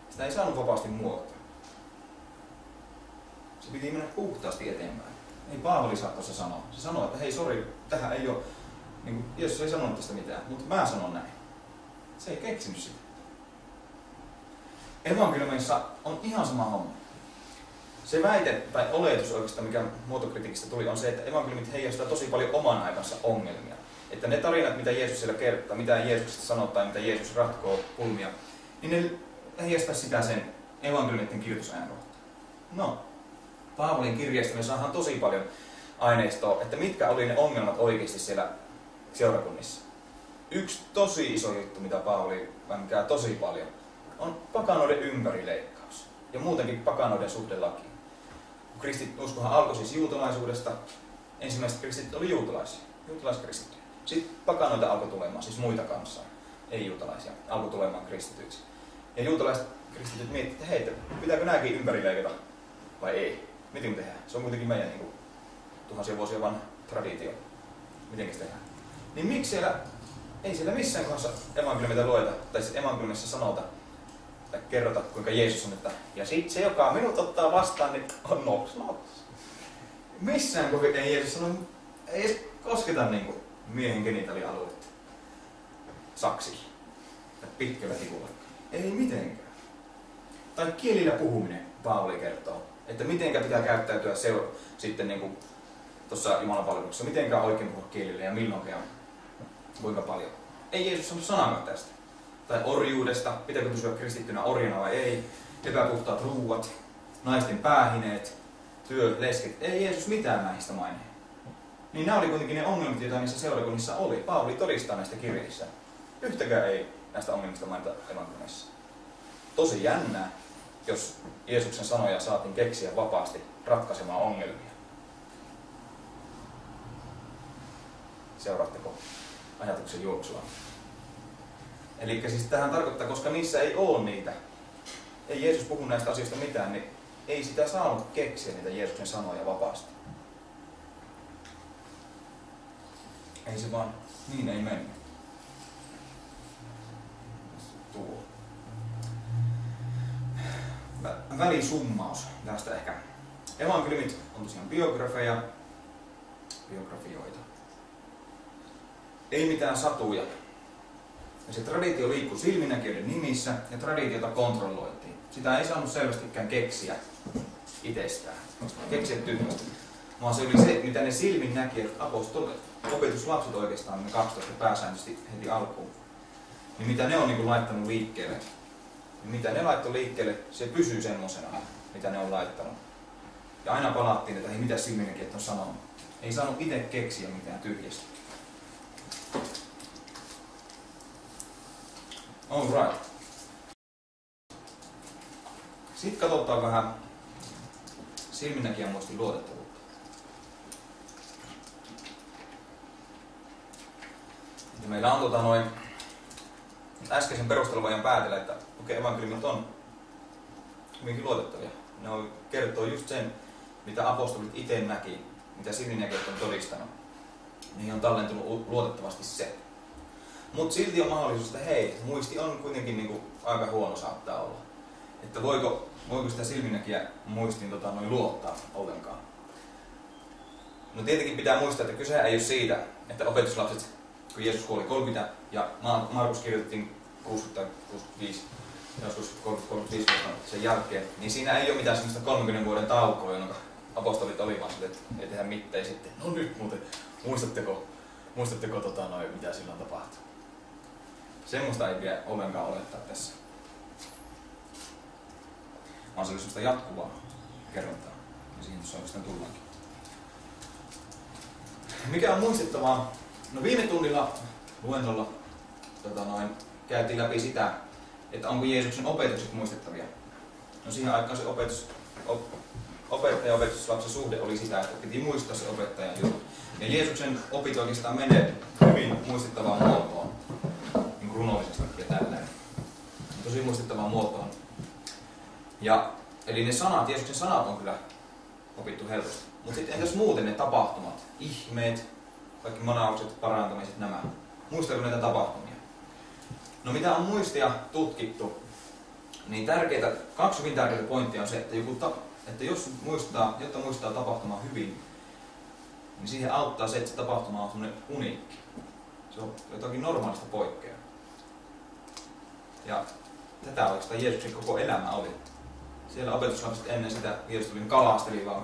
Sitä ei saanut vapaasti muotoa. Se piti mennä puhtaasti eteenpäin. Ei Paavali saa tuossa sanoa. Se sanoo, että hei sori, tähän ei ole, Jeesus ei sanonut tästä mitään, mutta mä sanon näin. Se ei keksinyt sitä. Evankeliumissa on ihan sama homma. Se väite tai oletus oikeastaan, mikä muotokritiikistä tuli, on se, että evankeliumit heijastaa tosi paljon oman aikansa ongelmia. Että ne tarinat, mitä Jeesus siellä kertoo, mitä Jeesuksesta sanoo tai mitä Jeesus ratkoo pulmia, niin ne heijastaa sitä sen evankeliumitten kirjoitusajan kohtaan. No, Paavalin kirjeistä me saadaan tosi paljon aineistoa, että mitkä oli ne ongelmat oikeasti siellä seurakunnissa. Yksi tosi iso juttu, mitä Paavali vänkää tosi paljon, on pakanoiden ympärileikkaus ja muutenkin pakanoiden suhde lakiin. Kristinuskohan alkoi siis juutalaisuudesta. Ensimmäiset kristityt oli juutalaiskristittyjä. Sitten pakanoita alkoi tulemaan, siis muita kansaa, ei juutalaisia, alkoi tulemaan kristityiksi. Ja juutalaiset kristityt miettivät, että hei, pitääkö nämäkin ympärileikata vai ei? Miten me tehdään? Se on kuitenkin meidän tuhansia vuosia vanha traditio. Miten se tehdään? Niin miksi siellä, ei siellä missään kohdassa evankeliumita lueta, tai siis evankeliumissa sanota, tai kerrota, kuinka Jeesus on, että ja sitten se, joka minut ottaa vastaan, niin on noks. Missään kohdassa ei Jeesus sano, ei edes kosketa miehen genitaalialueita saksilla tai pitkällä tikulla. Ei mitenkään. Tai kielillä puhuminen, Paavali kertoo, että mitenkä pitää käyttäytyä sitten tuossa Jumalan palveluksessa, mitenkä oikein puhua kielillä ja milloinkaan, kuinka paljon. Ei Jeesus sanonut sanakaan tästä. tai orjuudesta, pitääkö pysyä kristittynä orjana vai ei, epäpuhtaat ruuat, naisten päähineet, työ, lesket. Ei Jeesus mitään näistä mainitse. Niin nämä oli kuitenkin ne ongelmat, joita niissä seurakunnissa oli. Paavali todistaa näistä kirjeissä. Yhtäkään ei näistä ongelmista mainita evankeliumissa. Tosi jännää, jos Jeesuksen sanoja saatiin keksiä vapaasti ratkaisemaan ongelmia. Seuraatteko ajatuksen juoksua? Eli siis tähän tarkoittaa, koska niissä ei ole niitä, ei Jeesus puhu näistä asioista mitään, niin ei sitä saanut keksiä niitä Jeesuksen sanoja vapaasti. Ei se vaan, niin ei mennyt. Tuo. Välisummaus tästä ehkä. Evankeliumit on tosiaan biografioita. Ei mitään satuja. Ja se traditio liikkui silminnäkijöiden nimissä ja traditiota kontrolloitiin. Sitä ei saanut selvästikään keksiä itsestään. Keksiä tyhmästä. Vaan se oli se, mitä ne silminnäkijät, apostolit, opetuslapset oikeastaan, ne 12 pääsääntöisesti heti alkuun. Niin mitä ne on niin kuin laittanut liikkeelle. Ja mitä ne laittoi liikkeelle, se pysyy semmosena, mitä ne on laittanut. Ja aina palattiin, että ei mitä silminnäkijät on sanonut. Ei saanut itse keksiä mitään tyhjästä. Alright. Sitten katsotaan vähän silminnäkijän muistin luotettavuutta. Ja meillä on äskeisen perusteluvajan päätellä, että evankeliumit on hyvinkin luotettavia. Ne kertoo just sen, mitä apostolit itse näki, mitä silminnäkijät on todistanut. Niihin on tallentunut luotettavasti se. Mutta silti on mahdollisuus, että hei, muisti on kuitenkin niinku aika huono saattaa olla. Että voiko sitä silminnäkijä muistiin luottaa ollenkaan. No tietenkin pitää muistaa, että kyse ei ole siitä, että opetuslapset, kun Jeesus kuoli 30 ja Markus kirjoitettiin 60 tai 65, joskus 35 sen jälkeen, niin siinä ei ole mitään semmoista 30 vuoden taukoa, jonka apostolit oli vaan että ei tehdä mitään sitten. No nyt muuten, muistatteko mitä silloin tapahtui? Semmoista ei pidä ollenkaan olettaa tässä. Vaan se oli semmoista jatkuvaa kerrontaa. Ja siihen tuossa oikeastaan tullaankin. Mikä on muistettavaa? No viime tunnilla luennolla käytiin läpi sitä, että onko Jeesuksen opetukset muistettavia. No siihen aikaan se opettaja ja opetuslapsen suhde oli sitä, että piti muistaa se opettajan juttu. Ja Jeesuksen opit oikeastaan menee hyvin muistettavaan muotoon. Niin runollisesti ja tälleen. Tosi muistettavaan muotoon. Ja, eli ne sanat, Jeesuksen sanat on kyllä opittu helposti. Mutta sitten entäs muuten ne tapahtumat, ihmeet, kaikki manaukset, parantamiset, nämä. Muistaako näitä tapahtumia? No mitä on muistia tutkittu, niin kaksi hyvin tärkeää pointtia on se, että jotta muistaa tapahtumaa hyvin, niin siihen auttaa se, että se tapahtuma on semmoinen uniikki. Se on jotakin normaalista poikkeaa. Ja tätä oikeastaan Jeesuksen koko elämä oli. Siellä opetuslapset ennen sitä Jeesus tuli kalasteli vaan.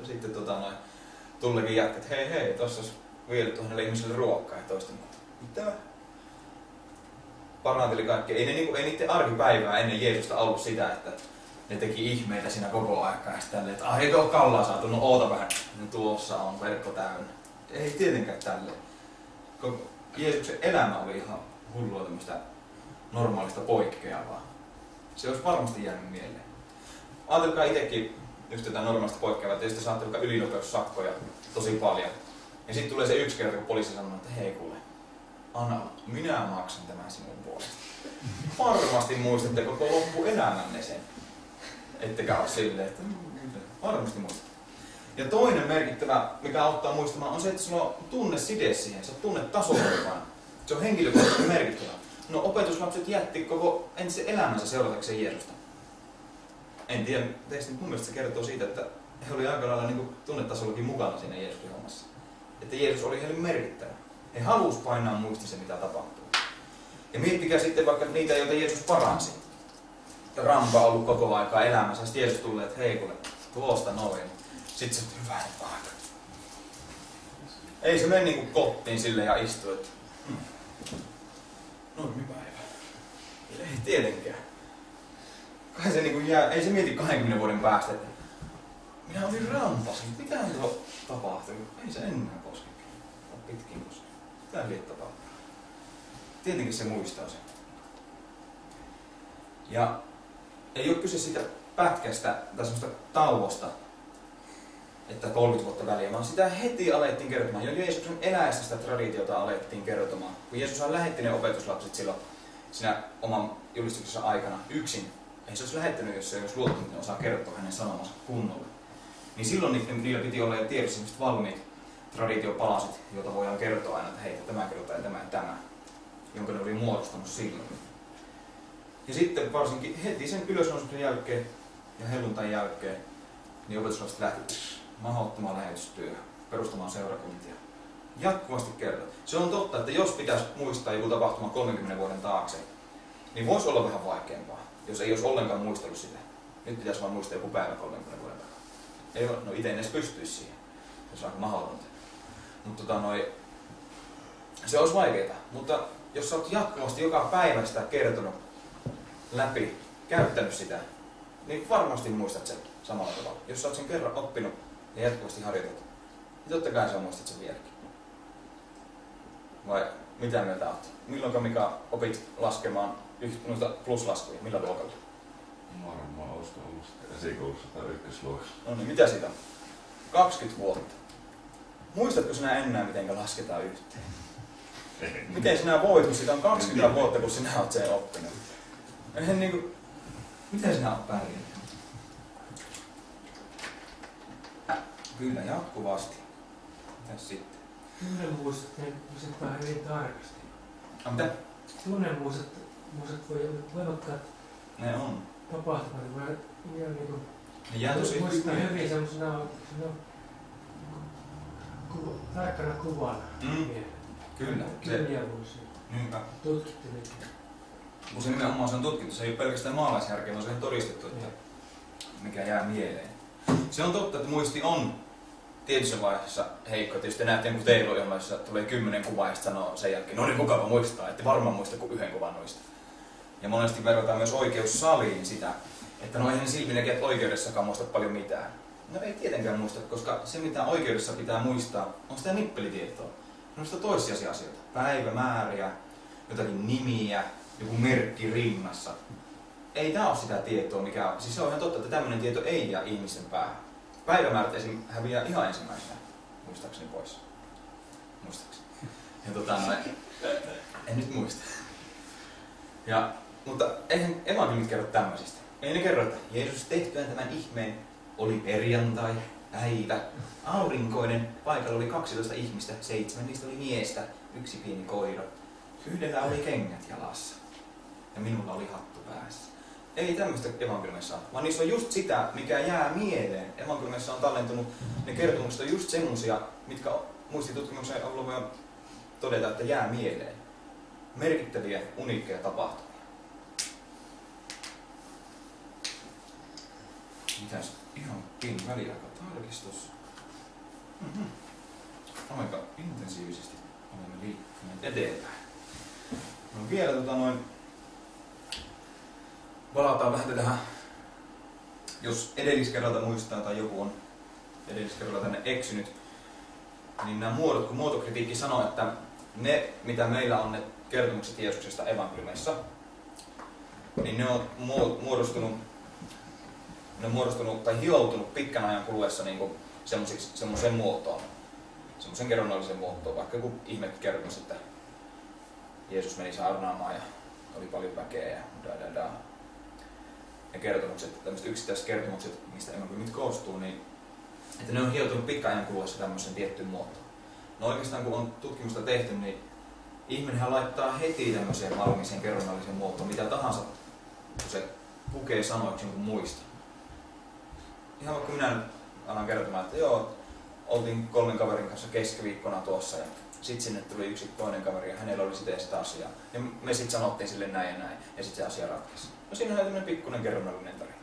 Ja sitten tullekin jätkä, että hei, tossa olisi viety tuohon ihmiselle ruokkaa. Ja toisten, mitä? Paranteli kaikki. Ei niiden arkipäivää ennen Jeesusta ollut sitä, että ne teki ihmeitä siinä koko aikaa. Ja sitten tälleen, että eikö ole kallaa saatu? No oota vähän. No tuossa on verkko täynnä. Ei tietenkään tälleen. Jeesuksen elämä oli ihan hullua tämmöistä normaalista poikkeavaa. Se olisi varmasti jäänyt mieleen. Ajatelkaa itsekin just tätä normaalista poikkeavaa, että sitten saatte vaikka ylinopeussakkoja tosi paljon. Ja sitten tulee se yksi kerta, kun poliisi sanoo, että hei kuule, Anna, minä maksan tämän sinun puolesta. Varmasti muistatte koko loppuelämänne sen. Ettekä ole silleen, että varmasti muistatte. Ja toinen merkittävä, mikä auttaa muistamaan, on se, että sulla on tunneside siihen. Sä tunnet tasolla. Se on henkilökohtaisesti merkittävä. No opetuslapset jätti koko entisen elämänsä seuratakseen Jeesusta. En tiedä, teistä mun mielestä se kertoo siitä, että he olivat aika lailla niin tunnetasollakin mukana siinä Jeesuksen hommassa. Että Jeesus oli heille merkittävä. He halusi painaa muistissa, mitä tapahtuu. Ja miettikää sitten vaikka niitä, joita Jeesus paransi. Rampa on ollut koko aikaa elämässä. Sitten Jeesus tulee, että hei kuule, tuosta noin. Sitten se hyvä aika. Ei se mene niin kuin kotiin sille ja istu, että normipäivä. Ei tietenkään. Kai se niinku jää, ei se mieti 20 vuoden päästä, että minä olin rampasin. Mitähän tuo tapahtui? Ei se enää koske. Pitkin koske. Mitähän liian tapahtuu? Tietenkin se muistaa sen. Ja ei ole kyse siitä pätkästä tai semmoista tauosta, että 30 vuotta väliä, vaan sitä heti alettiin kertomaan. Jo Jeesuksen eläessä sitä traditiota alettiin kertomaan. Kun Jeesus lähetti ne opetuslapset silloin siinä oman julistuksensa aikana yksin, ei se olisi lähettänyt, jos se ei olisi luottanut, että osaa kertoa hänen sanomansa kunnolla. Niin silloin niillä piti olla jo tiedossa sellaiset valmiit traditiopalasit, joita voidaan kertoa aina, että hei, tämä kerrotaan ja tämä, jonka ne oli muodostanut silloin. Ja sitten varsinkin heti sen ylösnousemuksen jälkeen ja helluntain jälkeen, niin opetuslapset lähti mahdottomaan lähetystyöhön, perustamaan seurakuntia. Jatkuvasti kertoo. Se on totta, että jos pitäisi muistaa joku tapahtuma 30 vuoden taakse, niin voisi olla vähän vaikeampaa, jos ei olisi ollenkaan muistellut sitä. Nyt pitäisi vaan muistaa joku päivä 30 vuoden takaa. Ei ole, no itse en edes pystyisi siihen. Se on aika mahdotonta. Mutta se olisi vaikeaa. Mutta jos sä oot jatkuvasti joka päivä sitä kertonut läpi, käyttänyt sitä, niin varmasti muistat sen samalla tavalla. Jos sä oot sen kerran oppinut ja jatkuvasti harjoitat, niin totta kai sä muistat sen vieläkin. Vai mitä mieltä oot? Milloinka Mika opit laskemaan noita pluslaskuja? Millä luokalla? Varmaan olisiko ollut esikoulussa tai ykkösluokassa. No niin, mitä siitä on? 20 vuotta. Muistatko sinä enää, miten lasketaan yhteen? Miten sinä voit, kun siitä on 20 vuotta, kun sinä olet sen oppinut? Eihän niinku... Miten sinä olet pärjännyt? Kyllä, jatkuvasti. Mitäs sitten? Tunnemuistot vähän hyvin tarkasti. Mitä? Tunnemuistot voimakkaat Ne on. tapahtumat voi ihan niinku... Ne jää tosi muistaa hyvin semmosena tarkkana kuvana. Kyllä. Kymmeniä vuosia. Niinpä. Tutkittu nyt. Kun se nimenomaan se on tutkittu, se ei ole pelkästään maalaisjärkeä, vaan se on todistettu, että mikä jää mieleen. Se on totta, että muisti on tietyssä vaiheessa heikko. Tietysti näette jonkun TV-ohjelma, jossa tulee 10 kuvaa ja sanoo sen jälkeen, no niin kukapa muistaa, että varmaan muista kuin yhden kuvan noista. Ja monesti verrataan myös oikeussaliin sitä, että no eihän silminäkijät oikeudessakaan muista paljon mitään. No ei tietenkään muista, koska se mitä oikeudessa pitää muistaa on sitä nippelitietoa. On sitä toissijaisia asioita. Päivämääriä, jotakin nimiä, joku merkki rinnassa. Ei tää ole sitä tietoa, mikä on. Siis se on ihan totta, että tämmöinen tieto ei jää ihmisten päähän. Päivämäärät esim. Häviää ihan ensimmäisenä, muistaakseni pois. Muistaakseni. Ja en nyt muista. Mutta eihän evankeliumit kerro tämmöisistä. Ei ne kerro, että Jeesus tehtyään tämän ihmeen oli perjantai, päivä, aurinkoinen, paikalla oli 12 ihmistä, 7 niistä oli miestä, 1 pieni koira. 1 oli kengät jalassa ja minulla oli hattu päässä. Ei tämmöistä evankeliumissa ole, vaan niissä on just sitä, mikä jää mieleen. Evankeliumissa on tallentunut, ne kertomukset on just semmosia, mitkä muistitutkimuksen avulla voi todeta, että jää mieleen. Merkittäviä, uniikkeja tapahtumia. Mitäs? Ihan pieni väliaikatarkistus. Aika intensiivisesti olemme liikkuneet eteenpäin. No vielä palataan vähän tähän, jos edelliskerralta muistaa tai joku on edelliskerralla tänne eksynyt, niin nämä muodot, kun muotokritiikki sanoo, että ne, mitä meillä on ne kertomukset Jeesuksesta evankeliumissa, niin ne on muodostunut tai hioutunut pitkän ajan kuluessa niin semmoiseen muotoon, semmoisen kerronnalliseen muotoon, vaikka joku ihmekertomus, että Jeesus meni saarnaamaan ja oli paljon väkeä ja ja kertomukset, tämmöiset yksittäiset kertomukset, mistä evankeliumit koostuu, niin että ne on hioutunut pitkän ajan kuluessa tämmöisen tiettyyn muotoon. No oikeastaan kun on tutkimusta tehty, niin ihminenhän laittaa heti tämmöiseen valmiiseen kerronnalliseen muotoon, mitä tahansa, kun se pukee sanoiksi jonkun muista. Ihan vaikka minä nyt alan kertomaan, että joo, oltiin 3 kaverin kanssa keskiviikkona tuossa ja sitten sinne tuli yksi toinen kaveri ja hänellä oli sitä asiaa. Ja me sitten sanottiin sille näin ja näin ja sitten se asia ratkesi. No siinä on tämmöinen pikkuinen kerronnallinen tarina.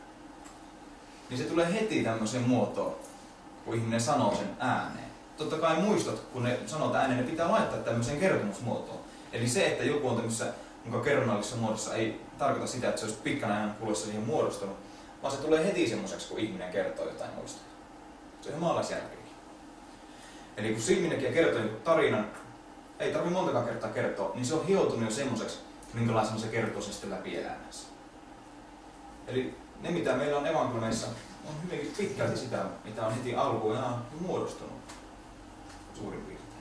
Niin se tulee heti tämmöiseen muotoon, kun ihminen sanoo sen ääneen. Totta kai muistot, kun ne sanotaan ääneen, ne pitää laittaa tämmöiseen kertomusmuotoon. Eli se, että joku on tämmöisessä jonka kerronnallisessa muodossa ei tarkoita sitä, että se olisi pitkän ajan kuluessa siihen muodostunut, vaan se tulee heti semmoiseksi, kun ihminen kertoo jotain muistaa. Se on ihan maalaisjärkeäkin. Eli kun silminnäkijä kertoo tarinan, ei tarvitse montakaan kertaa kertoa, niin se on hioutunut jo semmoiseksi, minkälaisena se kertoo sen sitten läpi elämänsä. Eli ne, mitä meillä on evankeliumeissa, on hyvinkin pitkälti sitä, mitä on heti alkuun ja muodostunut suurin piirtein.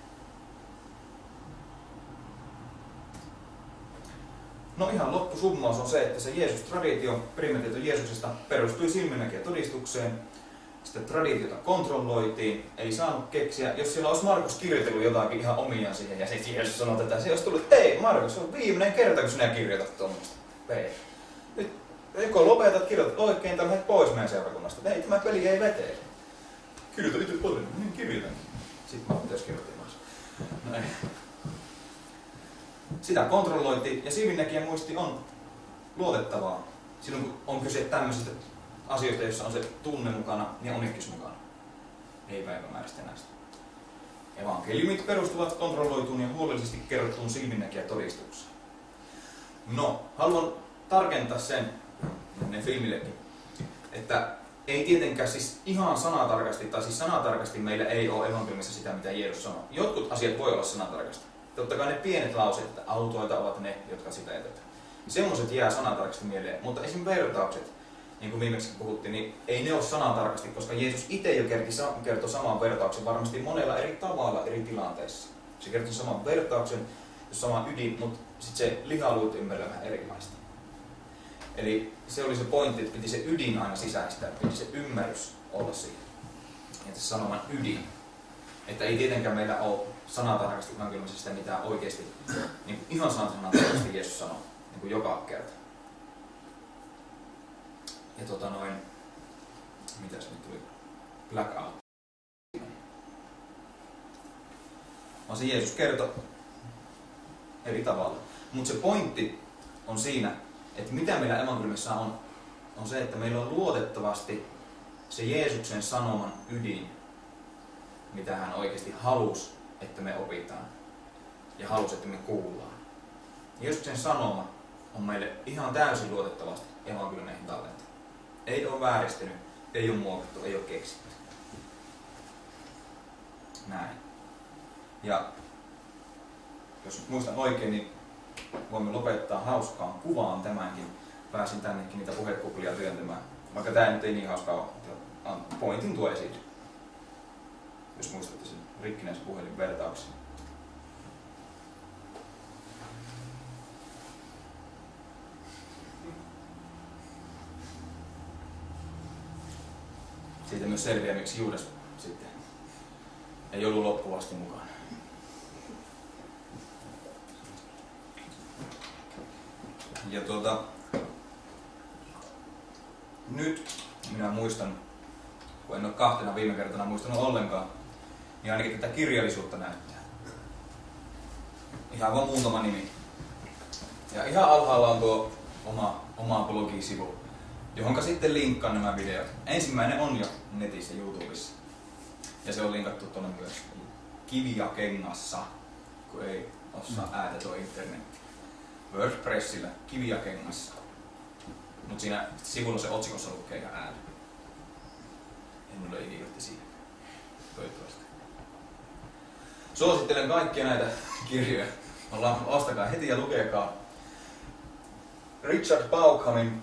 No ihan loppusummaus on se, että se Jeesus-traditio, perimätieto Jeesuksesta, perustui silminnäkijätodistukseen. Sitten traditiota kontrolloitiin, ei saanut keksiä. Jos siellä olisi Markus kirjoitellut jotakin ihan omiaan siihen ja sitten Jeesus sanoi tätä, se olisi tullut, ei Markus, se on viimeinen kerta, kun sinä kirjoitat tuommoista. Nyt joko lopetat, kirjoitat oikein tai lähdet pois meidän seurakunnasta. Ei, tämä peli ei vetele. Kirjoita itse paljon, niin kirjoitan. Sitten mä pitäisi kirjoittaa myös. No ei. Sitä kontrolloitiin ja silminnäkijän muisti on luotettavaa silloin, kun on kyse tämmöisistä asioista, joissa on se tunne mukana ja onikkis mukana. Ei päivämääristä näistä. Evankeliumit perustuvat kontrolloituun ja huolellisesti kerrottuun silminnäkijätodistukseen. No, haluan tarkentaa sen, ne filmillekin, että ei tietenkään siis ihan sanatarkasti, tai siis sanatarkasti meillä ei ole evankeliumissa sitä, mitä Jeesus sanoo. Jotkut asiat voi olla sanatarkasti. Totta kai ne pienet lauseet, että autoita ovat ne, jotka sitä etetään. Semmoiset jää sanatarkasti mieleen, mutta esimerkiksi vertaukset, niin kuin viimeksi puhuttiin, niin ei ne ole sanatarkasti, koska Jeesus itse jo kertoi saman vertauksen varmasti monella eri tavalla eri tilanteissa. Se kertoi saman vertauksen, sama ydin, mutta sitten se lihaluut ymmärrä vähän erilaista. Eli se oli se pointti, että piti se ydin aina sisäistää, piti se ymmärrys olla siinä. Ja se sanoman ydin. Että ei tietenkään meillä ole sanatarkasti evankeliumissa sitä, mitä oikeasti niin ihan sanatarkasti Jeesus sanoo, niin kuin joka kerta. Ja mitäs nyt tuli? Blackout. Vaan se Jeesus kertoi eri tavalla. Mutta se pointti on siinä, että mitä meillä evankeliumissa on se, että meillä on luotettavasti se Jeesuksen sanoman ydin, mitä hän oikeasti halusi, että me opitaan. Ja halusi, että me kuullaan. Jeesuksen sanoma on meille ihan täysin luotettavasti evankeliumeihin tallentaa. Ei ole vääristynyt, ei ole muokattu, ei ole keksitty. Näin. Ja jos muistan oikein, niin voimme lopettaa hauskaan kuvaan tämänkin. Pääsin tännekin niitä puhekuplia työntämään. Vaikka tämä nyt ei niin hauskaa ole. Pointin tuo esille. Jos muistatte sen rikkinäisen puhelinvertauksen. Siitä myös selviää, miksi Juudas sitten ei ollut loppuvasti mukana. Ja nyt minä muistan, kun en ole kahtena viime kertana muistanut ollenkaan, niin ainakin tätä kirjallisuutta näyttää. Ihan vaan muutama nimi. Ja ihan alhaalla on tuo oma blogisivu, johonka sitten linkkaan nämä videot. Ensimmäinen on jo netissä YouTubessa. Ja se on linkattu tuonne myös Kivijakengassa, kun ei osaa äätä tuo internetti. WordPressillä Kivijakengassa. Mutta siinä sivulla se otsikossa lukee ihan ääni. En ole idiootti siinä. Toivottavasti. Suosittelen kaikkia näitä kirjoja. Ostakaa heti ja lukekaa. Richard Baukhamin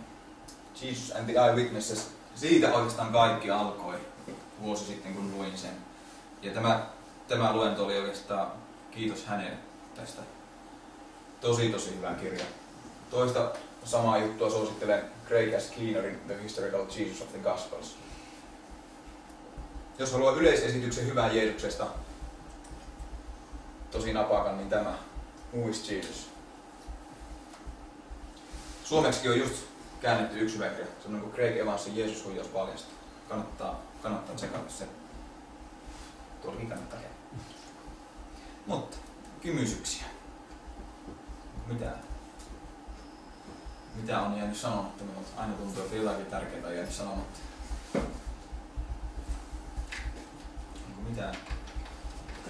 Jesus and the Eyewitnesses. Siitä oikeastaan kaikki alkoi vuosi sitten, kun luin sen. Ja tämä luento oli oikeastaan kiitos hänelle tästä. Tosi hyvä kirja. Toista samaa juttua suosittelen Craig S. Keenerin The Historical Jesus of the Gospels. Jos haluaa yleisesityksen hyvää Jeesuksesta, tosi napakan, niin tämä Who is Jesus? Suomeksikin on just käännetty yksi hyvä kirja. Se on niin kuin Craig Evansin Jeesus huijaus paljasta. Kannattaa tsekata se. Tuollakin kannattaa käydä. Mutta kysymyksiä. Mitä on jäänyt sanomatta, mutta aina tuntuu, että jotakin tärkeää on jäänyt sanomatta. Onko mitään?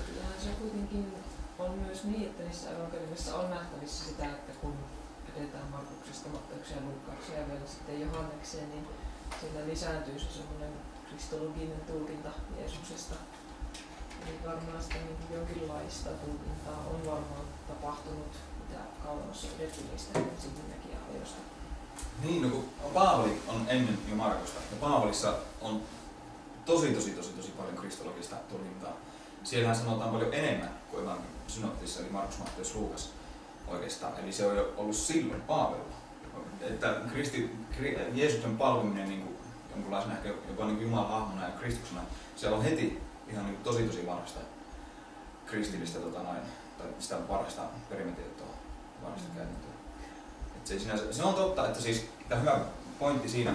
Kyllähän se kuitenkin on myös niin, että niissä evankeliumissa on nähtävissä sitä, että kun edetään Markuksesta, Matteukseen, Luukkaakseen ja vielä sitten Johannekseen, niin sillä lisääntyy se semmoinen kristologinen tulkinta Jeesuksesta. Eli varmaan sitä niin jonkinlaista tulkintaa on varmaan tapahtunut, mitä kauemmas on edetty niistä silminnäkijäajoista. Niin, no kun Paavali on ennen jo Markusta, ja Paavalissa on tosi paljon kristologista tulkintaa. Siellähän sanotaan paljon enemmän kuin synoptissa, eli Markus, Matteus, Luukas oikeastaan. Eli se on jo ollut silloin Paavalilla. Että Jeesuksen palvominen niin kuin jonkunlaisena ehkä jopa niin Jumalan hahmona ja Kristuksena, se on heti ihan niin tosi varhaista kristillistä tai sitä varhaista perimätietoa, varhaista käytäntöä. Se on totta, että siis tämä hyvä pointti siinä,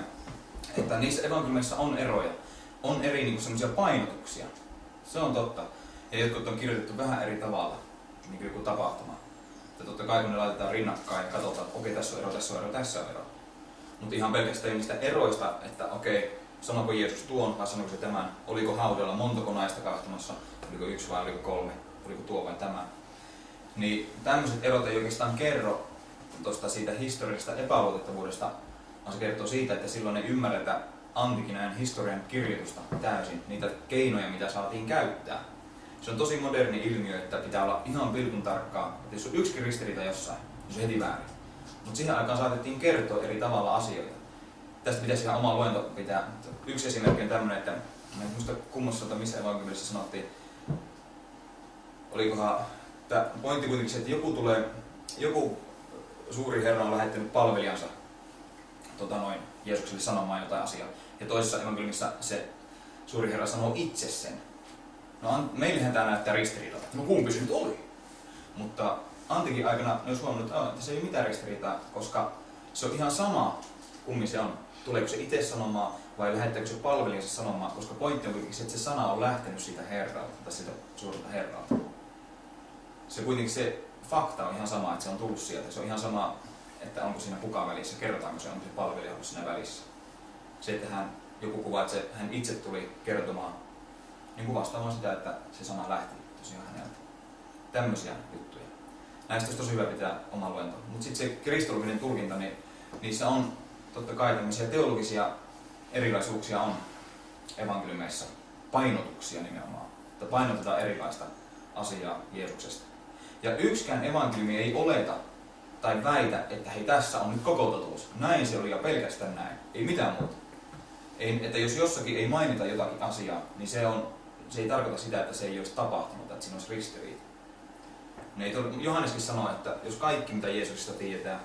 että niissä evankeliumeissa on eroja, on eri niin semmoisia painotuksia. Se on totta. Ja jotkut on kirjoitettu vähän eri tavalla, niin kuin joku tapahtuma. Että totta kai kun ne laitetaan rinnakkain ja katsotaan, että okei, tässä on ero, tässä on ero, tässä on ero. Mutta ihan pelkästään niistä eroista, että okei, sanoiko Jeesus tuon vai sanoiko se tämän, oliko haudalla, montako naista kahtomassa, oliko 1 vai oliko 3, oliko tuo vai tämä. Niin tämmöiset erot ei oikeastaan kerro tuosta siitä historiallisesta epäluotettavuudesta, vaan se kertoo siitä, että silloin ei ymmärretä antiikin ajan historian kirjoitusta täysin, niitä keinoja, mitä saatiin käyttää. Se on tosi moderni ilmiö, että pitää olla ihan pilkun tarkkaa, että jos on yksi ristiriita jossain, niin se on heti väärin. Mutta siihen aikaan saatettiin kertoa eri tavalla asioita. Tästä pitäisi ihan oma luento pitää. Yksi esimerkki on tämmöinen, että en muista kummassa, missä evankeliumissa sanottiin, olikohan, tämä pointti kuitenkin se, että joku suuri herra on lähettänyt palvelijansa Jeesukselle sanomaan jotain asiaa. Ja toisessa evankeliumissa se suuri herra sanoo itse sen. No meillähän tämä näyttää ristiriitalta. No kumpi se nyt oli? Mutta antiikin aikana ne olisi huomannut, että se ei ole mitään ristiriitaa, koska se on ihan sama, kummin se on. Tuleeko se itse sanomaan vai lähettääkö se palvelijansa sanomaan, koska pointti on kuitenkin se, että se sana on lähtenyt siitä herralta tai siitä suurelta herralta. Se kuitenkin se fakta on ihan sama, että se on tullut sieltä. Se on ihan sama, että onko siinä kukaan välissä, kerrotaanko se, onko se palvelija ollut siinä välissä. Se, että joku kuvaa, että hän itse tuli kertomaan, niin kuvastaamaan sitä, että se sana lähti tosiaan häneltä. Tämmöisiä juttuja. Näistä olisi tosi hyvä pitää oma luento. Mutta sitten se kristologinen tulkinta, niin niissä on totta kai tämmöisiä teologisia erilaisuuksia on evankeliumeissa. Painotuksia nimenomaan. Että painotetaan erilaista asiaa Jeesuksesta. Ja yksikään evankeliumi ei oleta tai väitä, että hei, tässä on nyt koko totuus. Näin se oli ja pelkästään näin. Ei mitään muuta. Että jos jossakin ei mainita jotakin asiaa, niin se ei tarkoita sitä, että se ei olisi tapahtunut, että siinä olisi ristiriita. Johanneskin sanoo, että jos kaikki mitä Jeesuksesta tiedetään,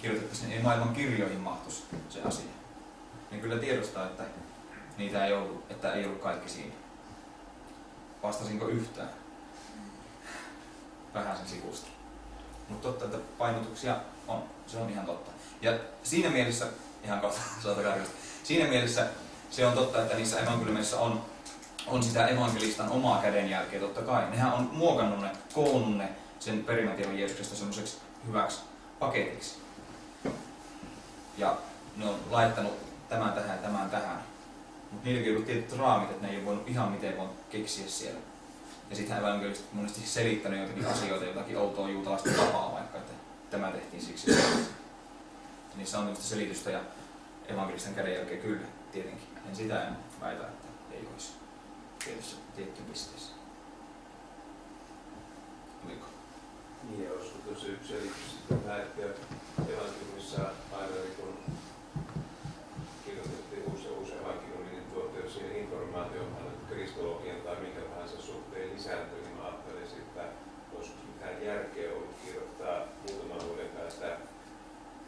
kirjoitettaisiin, niin ei maailman kirjoihin mahtuisi se asia. Niin kyllä tiedostaa, että niitä ei ollut, että ei ollut kaikki siinä. Vastasinko yhtään? Vähän sen sikusta. Mutta totta, että painotuksia on. Se on ihan totta. Ja siinä mielessä, ihan kohta, siinä mielessä se on totta, että niissä evankeliumeissa on sitä evankelistan omaa kädenjälkeä totta kai. Nehän on muokannut ne, koonnut ne sen perimätiedon Jeesuksesta semmoiseksi hyväksi paketiksi. Ja ne on laittanut tämän tähän ja tämän tähän. Mutta niilläkin on ollut tietyt raamit, että ne ei ole voinut ihan miten vaan keksiä siellä. Ja sitten evankelistit monesti selittänyt jotakin asioita, jotakin outoa juutalaista tapaa vaikka, että tämä tehtiin siksi. Niissä on tämmöistä selitystä ja evankelistan kädenjälkeä kyllä, tietenkin. En sitä en väitä, että ei olisi tietyssä tiettyyn pisteessä. Oliko? Niin, ja olisiko tuossa yksi selitys sitten vähän, että evankeliumissa aina kun kirjoitettiin uusi evankeliumi, niin tuotiin siihen informaatioon kristologian tai minkä tahansa suhteen lisääntyy, niin mä ajattelisin, että olisiko mitään järkeä ollut kirjoittaa muutaman vuoden päästä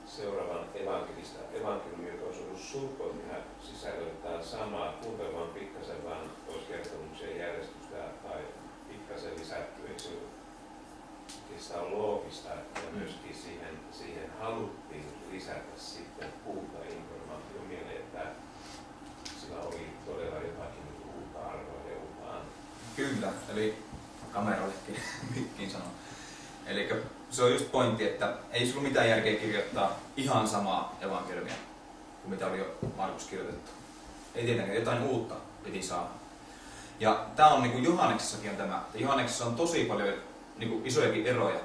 seuraavan evankeliumi, joka olisi ollut sulkoon ihan sisällöltään samaa, kuinka vaan pikkasen vaan olisi kertomuksen järjestystä tai pikkasen lisätty. Eikö se sitä on loogista, että myöskin siihen haluttiin lisätä sitten uutta informaatiota mieleen, että sillä oli todella jotakin uutta arvoa ja uutta antaa. Kyllä, eli kamerallekin mikkiin sanoo. Eli se on just pointti, että ei sulla mitään järkeä kirjoittaa ihan samaa evankeliumia kuin mitä oli jo Markus kirjoitettu. Ei tietenkään, jotain uutta piti saada. Ja tämä on niin kuin Johanneksessakin on tämä, että Johanneksessa on tosi paljon niin kuin isojakin eroja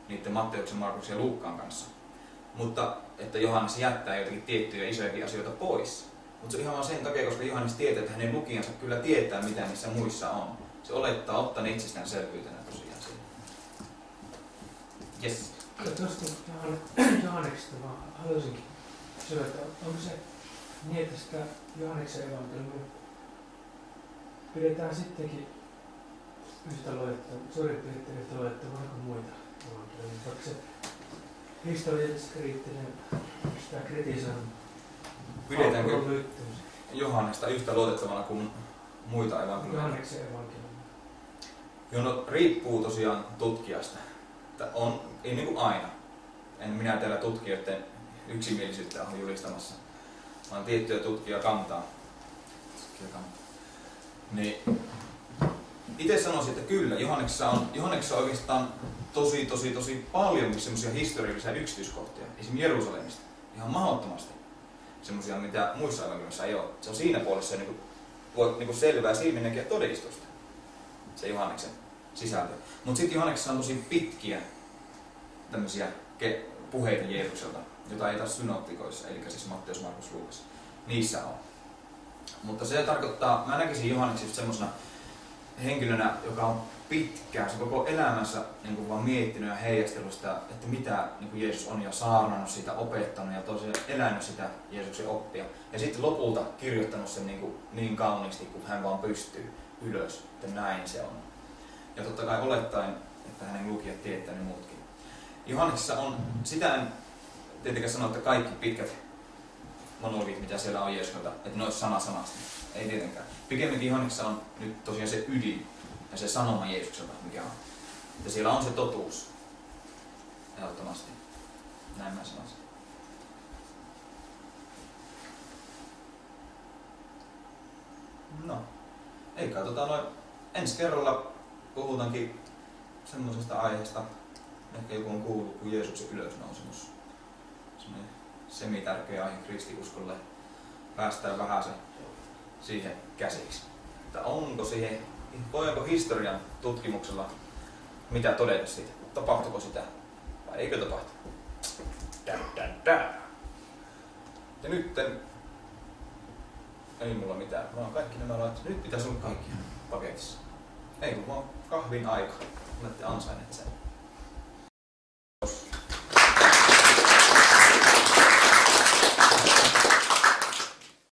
niiden Matteuksen, Markuksen ja Luukkaan kanssa. Mutta että Johannes jättää jotakin tiettyjä isojakin asioita pois. Mutta se on ihan vaan sen takia, koska Johannes tietää, että hänen lukijansa kyllä tietää, mitä niissä muissa on. Se olettaa ottaa ne itsestäänselvyytenä tosiaan siinä. Yes. Tuosta Johanneksesta vaan haluaisinkin kysyä, että onko se niin, että sitä Johanneksen evankeliumia pidetään sittenkin yhtä suurin piirtein yhtä luettavana kuin muita evankeliumia, vaikka se historiallisesti kriittinen sitä kritisoinut. Pidetäänkö Johannesta yhtä luotettavana kuin muita evankeliumia? Johanneksen evankeliumia. Joo, no riippuu tosiaan tutkijasta. Ei niin kuin aina. En minä täällä tutkijoiden yksimielisyyttä ole julistamassa, vaan tiettyjä tutkija kantaa. Niin, itse sanoisin, että kyllä, Johanneksen on oikeastaan tosi paljon semmoisia historiallisia yksityiskohtia, esimerkiksi Jerusalemista, ihan mahdottomasti. Semmoisia, mitä muissa evankeliumissa ei ole. Se on siinä puolessa niin kuin selvää silminnäkiä todistusta, se Johanneksen sisältö. Mutta sitten Johanneksessa on tosi pitkiä tämmöisiä puheita Jeesukselta, jota ei taas synoptikoissa, eli siis Matteus, Markus, Luukas. Niissä on. Mutta se tarkoittaa, mä näkisin Johanneksen semmoisena henkilönä, joka on pitkään, se koko elämänsä niin kuin vaan miettinyt ja heijastellut sitä, että mitä niin kuin Jeesus on ja saarnannut sitä, opettanut ja tosiaan elänyt sitä Jeesuksen oppia. Ja sitten lopulta kirjoittanut sen niin kauniisti, kuin hän vaan pystyy ylös, että näin se on. Ja totta kai olettaen, että hänen lukijat tietää ne muutkin. Johanneksessa on, sitä en tietenkään sano, että kaikki pitkät monologit, mitä siellä on Jeesukselta, että ne olisi sana sanasta. Ei tietenkään. Pikemminkin Johannekessa on nyt tosiaan se ydin ja se sanoma Jeesukselta, mikä on. Ja siellä on se totuus. Ehdottomasti. Näin mä sanoisin. No. Eikä ensi kerralla puhutaankin semmoisesta aiheesta, ehkä joku on kuullut, kuin Jeesuksen ylösnousemus. Semmoinen semitärkeä aihe kristiuskolle. Päästään vähän siihen käsiksi. Että onko siihen, voidaanko historian tutkimuksella mitä todeta siitä? Tapahtuiko sitä vai eikö tapahtu? Ja nytten ei mulla mitään. Mä oon kaikki nämä laittanut. Nyt pitäisi olla kaikki paketissa. Ei kun mä oon kahvin aika. Olette ansainneet sen.